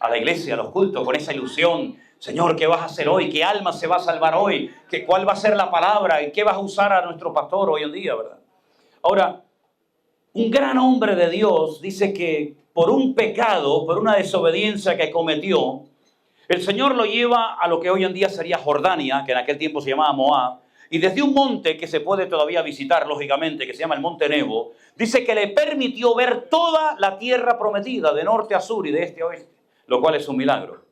A la iglesia, a los cultos, con esa ilusión. Señor, ¿qué vas a hacer hoy? ¿Qué alma se va a salvar hoy? ¿Cuál va a ser la palabra? ¿Y qué vas a usar a nuestro pastor hoy en día, verdad? Ahora, un gran hombre de Dios dice que por un pecado, por una desobediencia que cometió, el Señor lo lleva a lo que hoy en día sería Jordania, que en aquel tiempo se llamaba Moab, y desde un monte que se puede todavía visitar, lógicamente, que se llama el Monte Nebo, dice que le permitió ver toda la tierra prometida, de norte a sur y de este a oeste, lo cual es un milagro,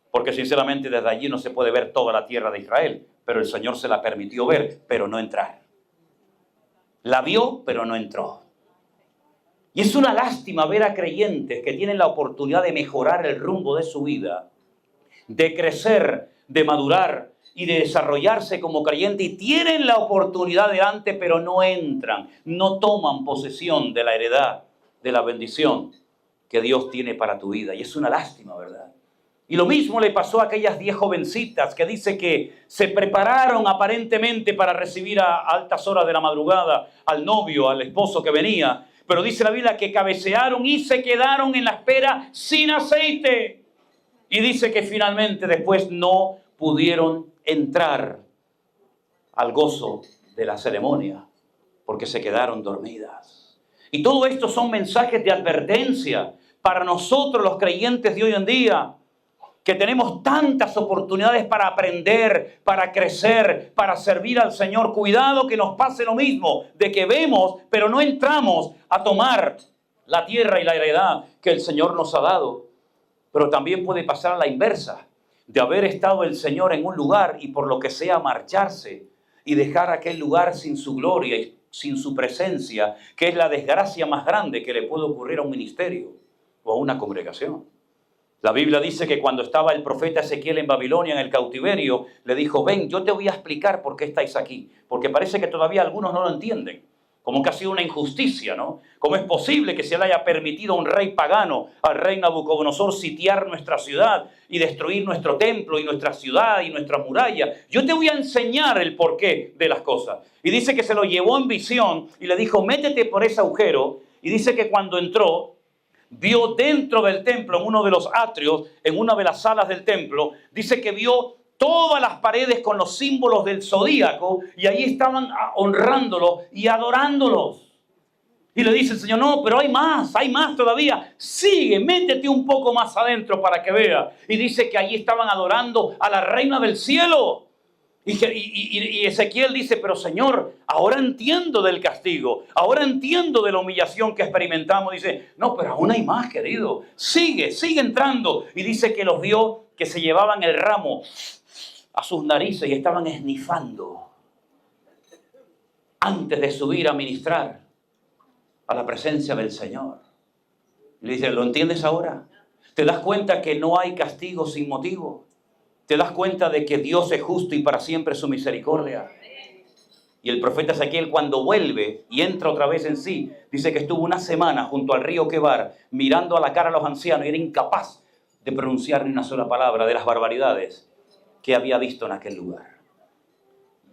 porque sinceramente desde allí no se puede ver toda la tierra de Israel, pero el Señor se la permitió ver, pero no entrar. La vio, pero no entró. Y es una lástima ver a creyentes que tienen la oportunidad de mejorar el rumbo de su vida, de crecer, de madurar y de desarrollarse como creyente, y tienen la oportunidad delante, pero no entran, no toman posesión de la heredad, de la bendición que Dios tiene para tu vida. Y es una lástima, ¿verdad? Y lo mismo le pasó a aquellas 10 jovencitas que dice que se prepararon aparentemente para recibir a altas horas de la madrugada al novio, al esposo que venía. Pero dice la Biblia que cabecearon y se quedaron en la espera sin aceite. Y dice que finalmente después no pudieron entrar al gozo de la ceremonia porque se quedaron dormidas. Y todo esto son mensajes de advertencia para nosotros los creyentes de hoy en día, que tenemos tantas oportunidades para aprender, para crecer, para servir al Señor. Cuidado que nos pase lo mismo, de que vemos, pero no entramos a tomar la tierra y la heredad que el Señor nos ha dado. Pero también puede pasar a la inversa, de haber estado el Señor en un lugar y por lo que sea marcharse y dejar aquel lugar sin su gloria y sin su presencia, que es la desgracia más grande que le puede ocurrir a un ministerio o a una congregación. La Biblia dice que cuando estaba el profeta Ezequiel en Babilonia, en el cautiverio, le dijo, ven, yo te voy a explicar por qué estáis aquí. Porque parece que todavía algunos no lo entienden. Como que ha sido una injusticia, ¿no? ¿Cómo es posible que se le haya permitido a un rey pagano, al rey Nabucodonosor, sitiar nuestra ciudad y destruir nuestro templo y nuestra ciudad y nuestra muralla? Yo te voy a enseñar el porqué de las cosas. Y dice que se lo llevó en visión y le dijo, métete por ese agujero. Y dice que cuando entró, vio dentro del templo, en uno de los atrios, en una de las salas del templo, dice que vio todas las paredes con los símbolos del zodíaco y ahí estaban honrándolos y adorándolos. Y le dice el Señor, no, pero hay más todavía. Sigue, métete un poco más adentro para que vea. Y dice que ahí estaban adorando a la reina del cielo. Y Ezequiel dice, pero Señor, ahora entiendo del castigo, ahora entiendo de la humillación que experimentamos. Dice, no, pero aún hay más, querido. Sigue entrando. Y dice que los vio que se llevaban el ramo a sus narices y estaban esnifando antes de subir a ministrar a la presencia del Señor. Y le dice, ¿lo entiendes ahora? ¿Te das cuenta que no hay castigo sin motivo? ¿Te das cuenta de que Dios es justo y para siempre su misericordia? Y el profeta Ezequiel, cuando vuelve y entra otra vez en sí, dice que estuvo una semana junto al río Quebar mirando a la cara a los ancianos y era incapaz de pronunciar ni una sola palabra de las barbaridades que había visto en aquel lugar.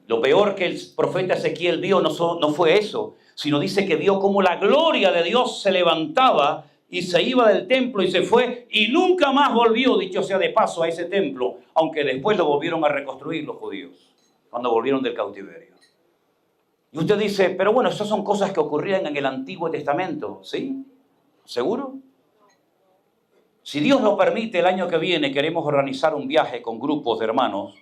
Lo peor que el profeta Ezequiel vio no fue eso, sino dice que vio cómo la gloria de Dios se levantaba y se iba del templo y se fue y nunca más volvió, dicho sea de paso, a ese templo, aunque después lo volvieron a reconstruir los judíos, cuando volvieron del cautiverio. Y usted dice, pero bueno, esas son cosas que ocurrían en el Antiguo Testamento, ¿sí? ¿Seguro? Si Dios lo permite, el año que viene queremos organizar un viaje con grupos de hermanos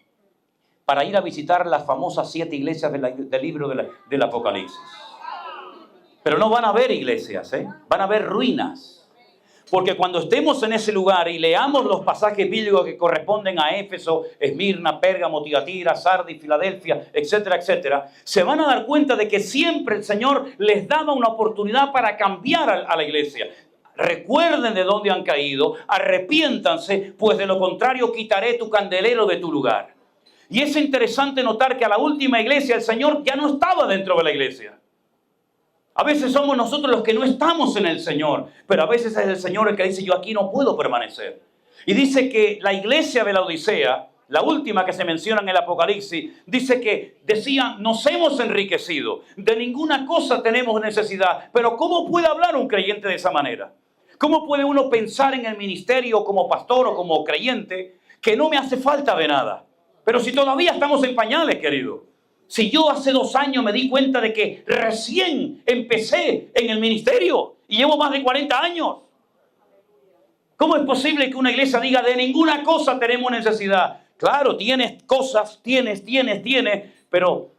para ir a visitar las famosas 7 iglesias del libro del Apocalipsis. Pero no van a haber iglesias, van a haber ruinas. Porque cuando estemos en ese lugar y leamos los pasajes bíblicos que corresponden a Éfeso, Esmirna, Pérgamo, Tiatira, Sardis, Filadelfia, etcétera, etcétera, se van a dar cuenta de que siempre el Señor les daba una oportunidad para cambiar a la iglesia. Recuerden de dónde han caído, arrepiéntanse, pues de lo contrario quitaré tu candelero de tu lugar. Y es interesante notar que a la última iglesia el Señor ya no estaba dentro de la iglesia. A veces somos nosotros los que no estamos en el Señor, pero a veces es el Señor el que dice, yo aquí no puedo permanecer. Y dice que la iglesia de la Odisea, la última que se menciona en el Apocalipsis, dice que decían, nos hemos enriquecido, de ninguna cosa tenemos necesidad. Pero ¿cómo puede hablar un creyente de esa manera? ¿Cómo puede uno pensar en el ministerio como pastor o como creyente que no me hace falta de nada? Pero si todavía estamos en pañales, querido. Si yo hace 2 años me di cuenta de que recién empecé en el ministerio y llevo más de 40 años. ¿Cómo es posible que una iglesia diga de ninguna cosa tenemos necesidad? Claro, tienes cosas, tienes, pero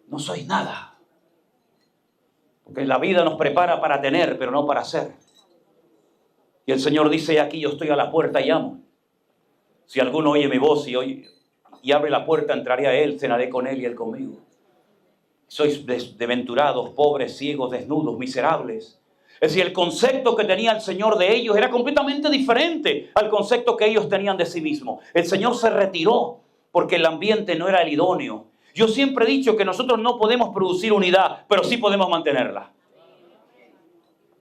no soy nada. Porque la vida nos prepara para tener, pero no para ser. Y el Señor dice, aquí yo estoy a la puerta y llamo. Si alguno oye mi voz y abre la puerta, entraré a él, cenaré con él y él conmigo. Sois desventurados, pobres, ciegos, desnudos, miserables. Es decir, el concepto que tenía el Señor de ellos era completamente diferente al concepto que ellos tenían de sí mismos. El Señor se retiró porque el ambiente no era el idóneo. Yo siempre he dicho que nosotros no podemos producir unidad, pero sí podemos mantenerla.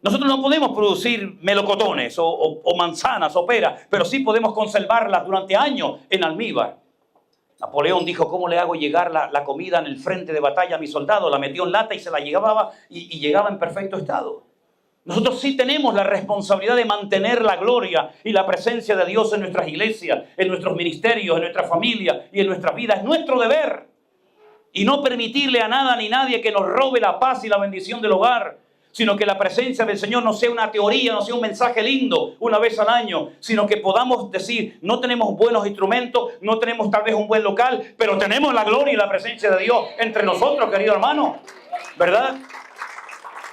Nosotros no podemos producir melocotones o manzanas o peras, pero sí podemos conservarlas durante años en almíbar. Napoleón dijo, ¿cómo le hago llegar la comida en el frente de batalla a mi soldado? La metió en lata y se la llevaba y llegaba en perfecto estado. Nosotros sí tenemos la responsabilidad de mantener la gloria y la presencia de Dios en nuestras iglesias, en nuestros ministerios, en nuestra familia y en nuestra vida. Es nuestro deber. Y no permitirle a nada ni nadie que nos robe la paz y la bendición del hogar, sino que la presencia del Señor no sea una teoría, no sea un mensaje lindo una vez al año, sino que podamos decir, no tenemos buenos instrumentos, no tenemos tal vez un buen local, pero tenemos la gloria y la presencia de Dios entre nosotros, querido hermano, ¿verdad?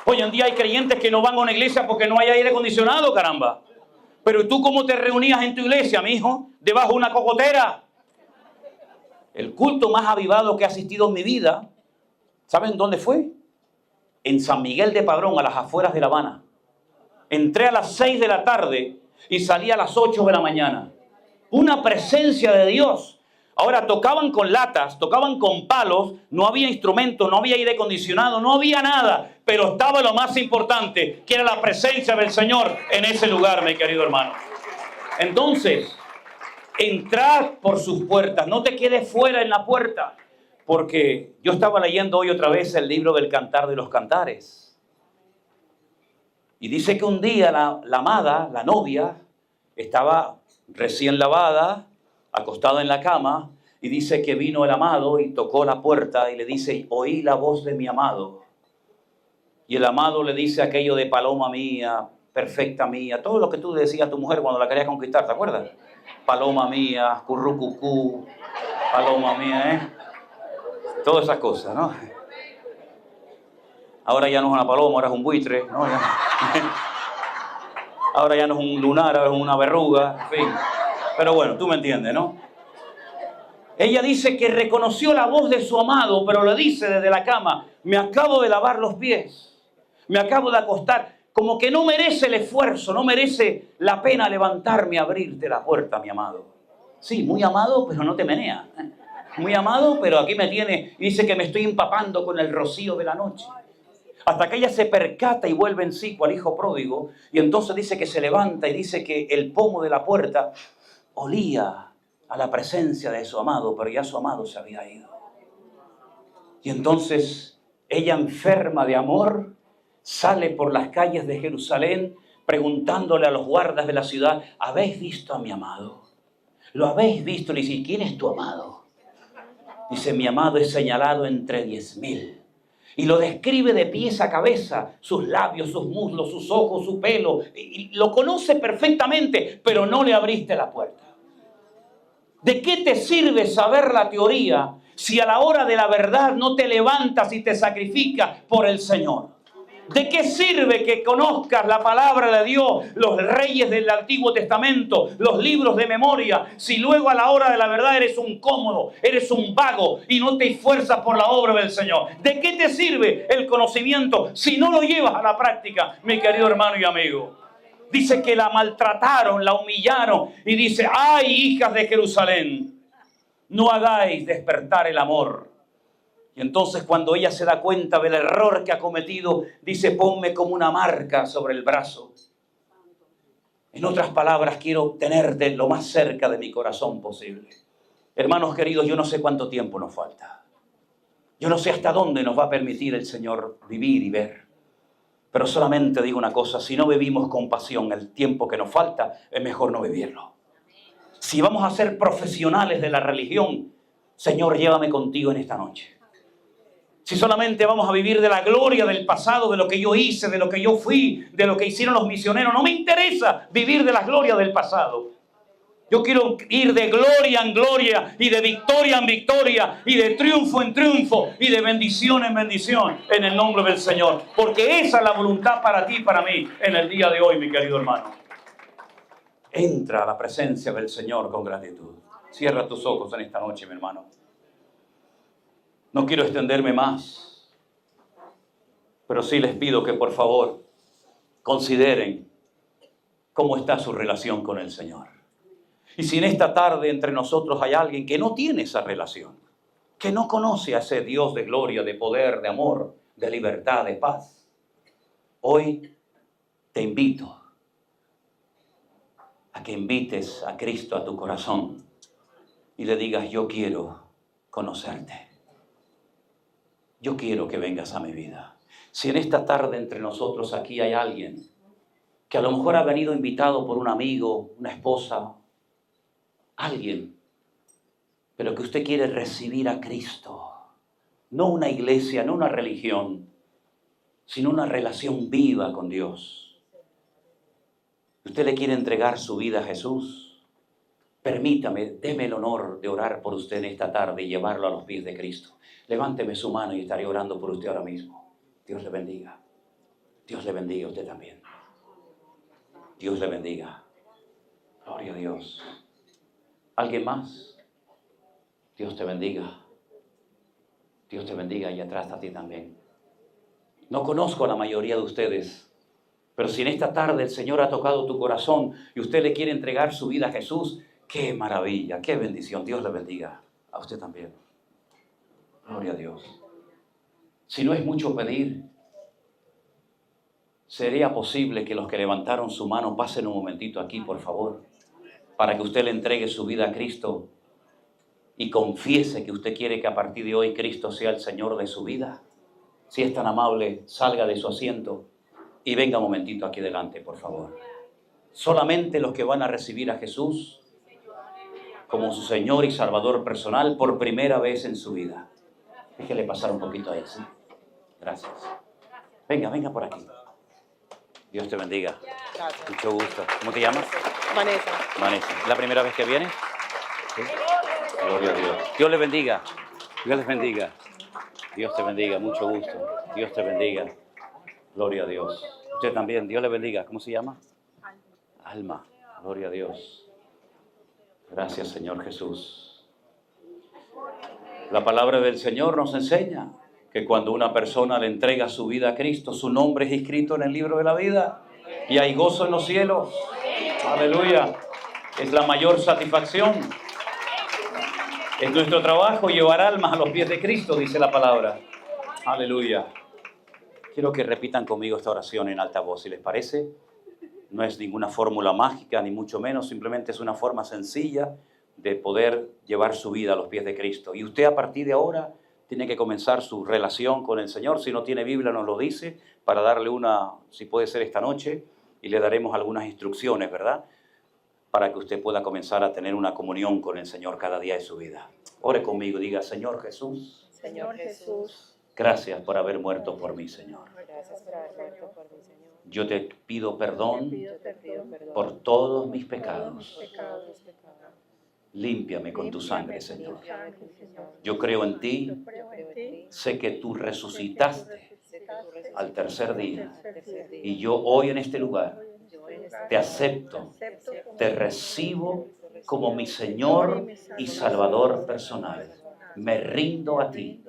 Hoy en día hay creyentes que no van a una iglesia porque no hay aire acondicionado, caramba. Pero ¿tú cómo te reunías en tu iglesia, mi hijo? Debajo de una cocotera. El culto más avivado que he asistido en mi vida, ¿saben dónde fue? En San Miguel de Padrón, a las afueras de La Habana. Entré a las 6 de la tarde y salí a las 8 de la mañana. Una presencia de Dios. Ahora tocaban con latas, tocaban con palos, no había instrumentos, no había aire acondicionado, no había nada. Pero estaba lo más importante, que era la presencia del Señor en ese lugar, mi querido hermano. Entonces, entrad por sus puertas, no te quedes fuera en la puerta. Porque yo estaba leyendo hoy otra vez el libro del Cantar de los Cantares. Y dice que un día la amada, la novia, estaba recién lavada, acostada en la cama, y dice que vino el amado y tocó la puerta y le dice, oí la voz de mi amado. Y el amado le dice aquello de paloma mía, perfecta mía, todo lo que tú decías a tu mujer cuando la querías conquistar, ¿te acuerdas? Paloma mía, currucucú, paloma mía, todas esas cosas, ¿no? Ahora ya no es una paloma, ahora es un buitre, ¿no? Ahora ya no es un lunar, ahora es una verruga, en fin. Pero bueno, tú me entiendes, ¿no? Ella dice que reconoció la voz de su amado, pero le dice desde la cama, me acabo de lavar los pies, me acabo de acostar, como que no merece el esfuerzo, no merece la pena levantarme a abrirte la puerta, mi amado. Sí, muy amado, pero no te menea. Muy amado, pero aquí me tiene, y dice que me estoy empapando con el rocío de la noche. Hasta que ella se percata y vuelve en sí cual hijo pródigo, y entonces dice que se levanta y dice que el pomo de la puerta olía a la presencia de su amado, pero ya su amado se había ido. Y entonces ella, enferma de amor, sale por las calles de Jerusalén preguntándole a los guardas de la ciudad, ¿habéis visto a mi amado? ¿Lo habéis visto? Le dice, ¿quién es tu amado? Dice, mi amado es señalado entre 10.000. Y lo describe de pies a cabeza, sus labios, sus muslos, sus ojos, su pelo. Y lo conoce perfectamente, pero no le abriste la puerta. ¿De qué te sirve saber la teoría si a la hora de la verdad no te levantas y te sacrificas por el Señor? ¿De qué sirve que conozcas la palabra de Dios, los reyes del Antiguo Testamento, los libros de memoria, si luego a la hora de la verdad eres un cómodo, eres un vago y no te esfuerzas por la obra del Señor? ¿De qué te sirve el conocimiento si no lo llevas a la práctica, mi querido hermano y amigo? Dice que la maltrataron, la humillaron y dice: ¡ay, hijas de Jerusalén! No hagáis despertar el amor. Y entonces cuando ella se da cuenta del error que ha cometido, dice: ponme como una marca sobre el brazo. En otras palabras, quiero tenerte lo más cerca de mi corazón posible. Hermanos queridos, yo no sé cuánto tiempo nos falta. Yo no sé hasta dónde nos va a permitir el Señor vivir y ver. Pero solamente digo una cosa: si no vivimos con pasión el tiempo que nos falta, es mejor no vivirlo. Si vamos a ser profesionales de la religión, Señor, llévame contigo en esta noche. Si solamente vamos a vivir de la gloria del pasado, de lo que yo hice, de lo que yo fui, de lo que hicieron los misioneros, no me interesa vivir de la gloria del pasado. Yo quiero ir de gloria en gloria y de victoria en victoria y de triunfo en triunfo y de bendición en bendición en el nombre del Señor. Porque esa es la voluntad para ti y para mí en el día de hoy, mi querido hermano. Entra a la presencia del Señor con gratitud. Cierra tus ojos en esta noche, mi hermano. No quiero extenderme más, pero sí les pido que por favor consideren cómo está su relación con el Señor. Y si en esta tarde entre nosotros hay alguien que no tiene esa relación, que no conoce a ese Dios de gloria, de poder, de amor, de libertad, de paz, hoy te invito a que invites a Cristo a tu corazón y le digas: yo quiero conocerte. Yo quiero que vengas a mi vida. Si en esta tarde entre nosotros aquí hay alguien que a lo mejor ha venido invitado por un amigo, una esposa, alguien, pero que usted quiere recibir a Cristo, no una iglesia, no una religión, sino una relación viva con Dios. Usted le quiere entregar su vida a Jesús. Permítame, déme el honor de orar por usted en esta tarde y llevarlo a los pies de Cristo. Levánteme su mano y estaré orando por usted ahora mismo. Dios le bendiga. Dios le bendiga a usted también. Dios le bendiga. Gloria a Dios. ¿Alguien más? Dios te bendiga. Dios te bendiga y atrás a ti también. No conozco a la mayoría de ustedes, pero si en esta tarde el Señor ha tocado tu corazón y usted le quiere entregar su vida a Jesús, ¡qué maravilla! ¡Qué bendición! Dios le bendiga. A usted también. Gloria a Dios. Si no es mucho pedir, ¿sería posible que los que levantaron su mano pasen un momentito aquí, por favor? Para que usted le entregue su vida a Cristo y confiese que usted quiere que a partir de hoy Cristo sea el Señor de su vida. Si es tan amable, salga de su asiento y venga un momentito aquí delante, por favor. Solamente los que van a recibir a Jesús como su Señor y Salvador personal por primera vez en su vida. Déjele pasar un poquito a él, ¿sí? Gracias. Venga por aquí. Dios te bendiga. Gracias. Mucho gusto. ¿Cómo te llamas? Vanessa. Vanessa. ¿Es la primera vez que vienes? ¿Sí? Gloria a Dios. Dios le bendiga. Dios les bendiga. Dios te bendiga. Mucho gusto. Dios te bendiga. Gloria a Dios. Usted también. Dios le bendiga. ¿Cómo se llama? Alma. Gloria a Dios. Gracias, Señor Jesús. La palabra del Señor nos enseña que cuando una persona le entrega su vida a Cristo, su nombre es escrito en el libro de la vida y hay gozo en los cielos. Aleluya. Es la mayor satisfacción. Es nuestro trabajo llevar almas a los pies de Cristo, dice la palabra. Aleluya. Quiero que repitan conmigo esta oración en alta voz, si les parece. No es ninguna fórmula mágica, ni mucho menos. Simplemente es una forma sencilla de poder llevar su vida a los pies de Cristo. Y usted a partir de ahora tiene que comenzar su relación con el Señor. Si no tiene Biblia, nos lo dice, para darle una, si puede ser esta noche, y le daremos algunas instrucciones, ¿verdad? Para que usted pueda comenzar a tener una comunión con el Señor cada día de su vida. Ore conmigo, diga: Señor Jesús. Señor Jesús. Gracias por haber muerto por mí, Señor. Gracias por haber muerto por mí, Señor. Yo te pido perdón por todos mis pecados. Límpiame con tu sangre, Señor. Yo creo en ti. Sé que tú resucitaste al tercer día. al tercer día. Y yo hoy en este lugar Yo en este te acepto, te recibo como mi Señor y Salvador personal. Me rindo a ti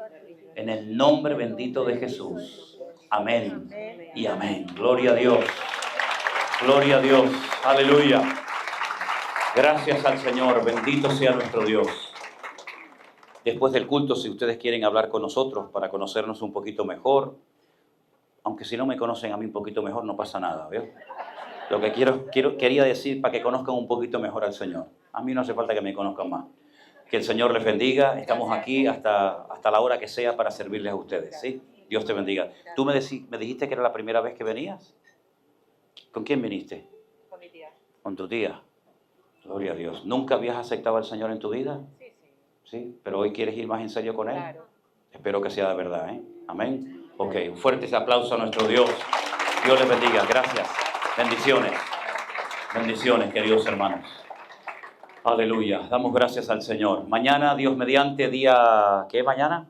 en el nombre bendito de Jesús. Amén y amén. Gloria a Dios. Gloria a Dios. Aleluya. Gracias al Señor. Bendito sea nuestro Dios. Después del culto, si ustedes quieren hablar con nosotros para conocernos un poquito mejor, aunque si no me conocen a mí un poquito mejor, no pasa nada, ¿veo? Lo que quería decir para que conozcan un poquito mejor al Señor. A mí no hace falta que me conozcan más. Que el Señor les bendiga. Estamos aquí hasta la hora que sea para servirles a ustedes, ¿sí? Dios te bendiga. ¿Tú me dijiste que era la primera vez que venías? ¿Con quién viniste? Con mi tía. Con tu tía. Gloria a Dios. ¿Nunca habías aceptado al Señor en tu vida? Sí. Sí, pero hoy quieres ir más en serio con Él. Claro. Espero que sea de verdad, ¿eh? Amén. Ok, un fuerte aplauso a nuestro Dios. Dios les bendiga. Gracias. Bendiciones. Bendiciones, queridos hermanos. Aleluya. Damos gracias al Señor. Mañana, Dios mediante, día... ¿Qué es mañana?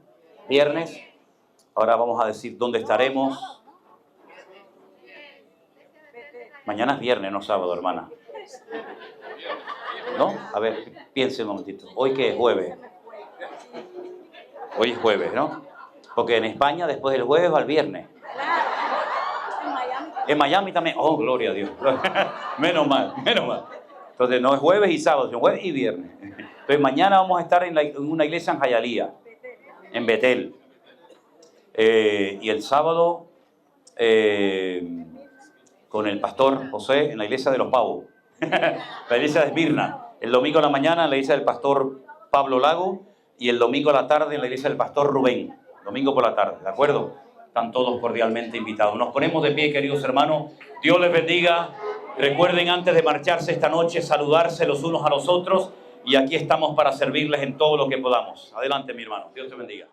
Viernes. Ahora vamos a decir dónde estaremos. Mañana es viernes, no sábado, hermana. ¿No? A ver, piense un momentito. ¿Hoy qué es? Jueves. Hoy es jueves, ¿no? Porque en España después del jueves va el viernes. En Miami también. Oh, gloria a Dios. Menos mal, menos mal. Entonces no es jueves y sábado, sino jueves y viernes. Entonces mañana vamos a estar en una iglesia en Hialeah, en Betel. Y el sábado con el pastor José en la iglesia de los Pavos. La iglesia de Esmirna. El domingo a la mañana en la iglesia del pastor Pablo Lago y el domingo a la tarde en la iglesia del pastor Rubén. Domingo por la tarde, ¿de acuerdo? Están todos cordialmente invitados. Nos ponemos de pie, queridos hermanos. Dios les bendiga. Recuerden antes de marcharse esta noche saludarse los unos a los otros y aquí estamos para servirles en todo lo que podamos. Adelante, mi hermano. Dios te bendiga.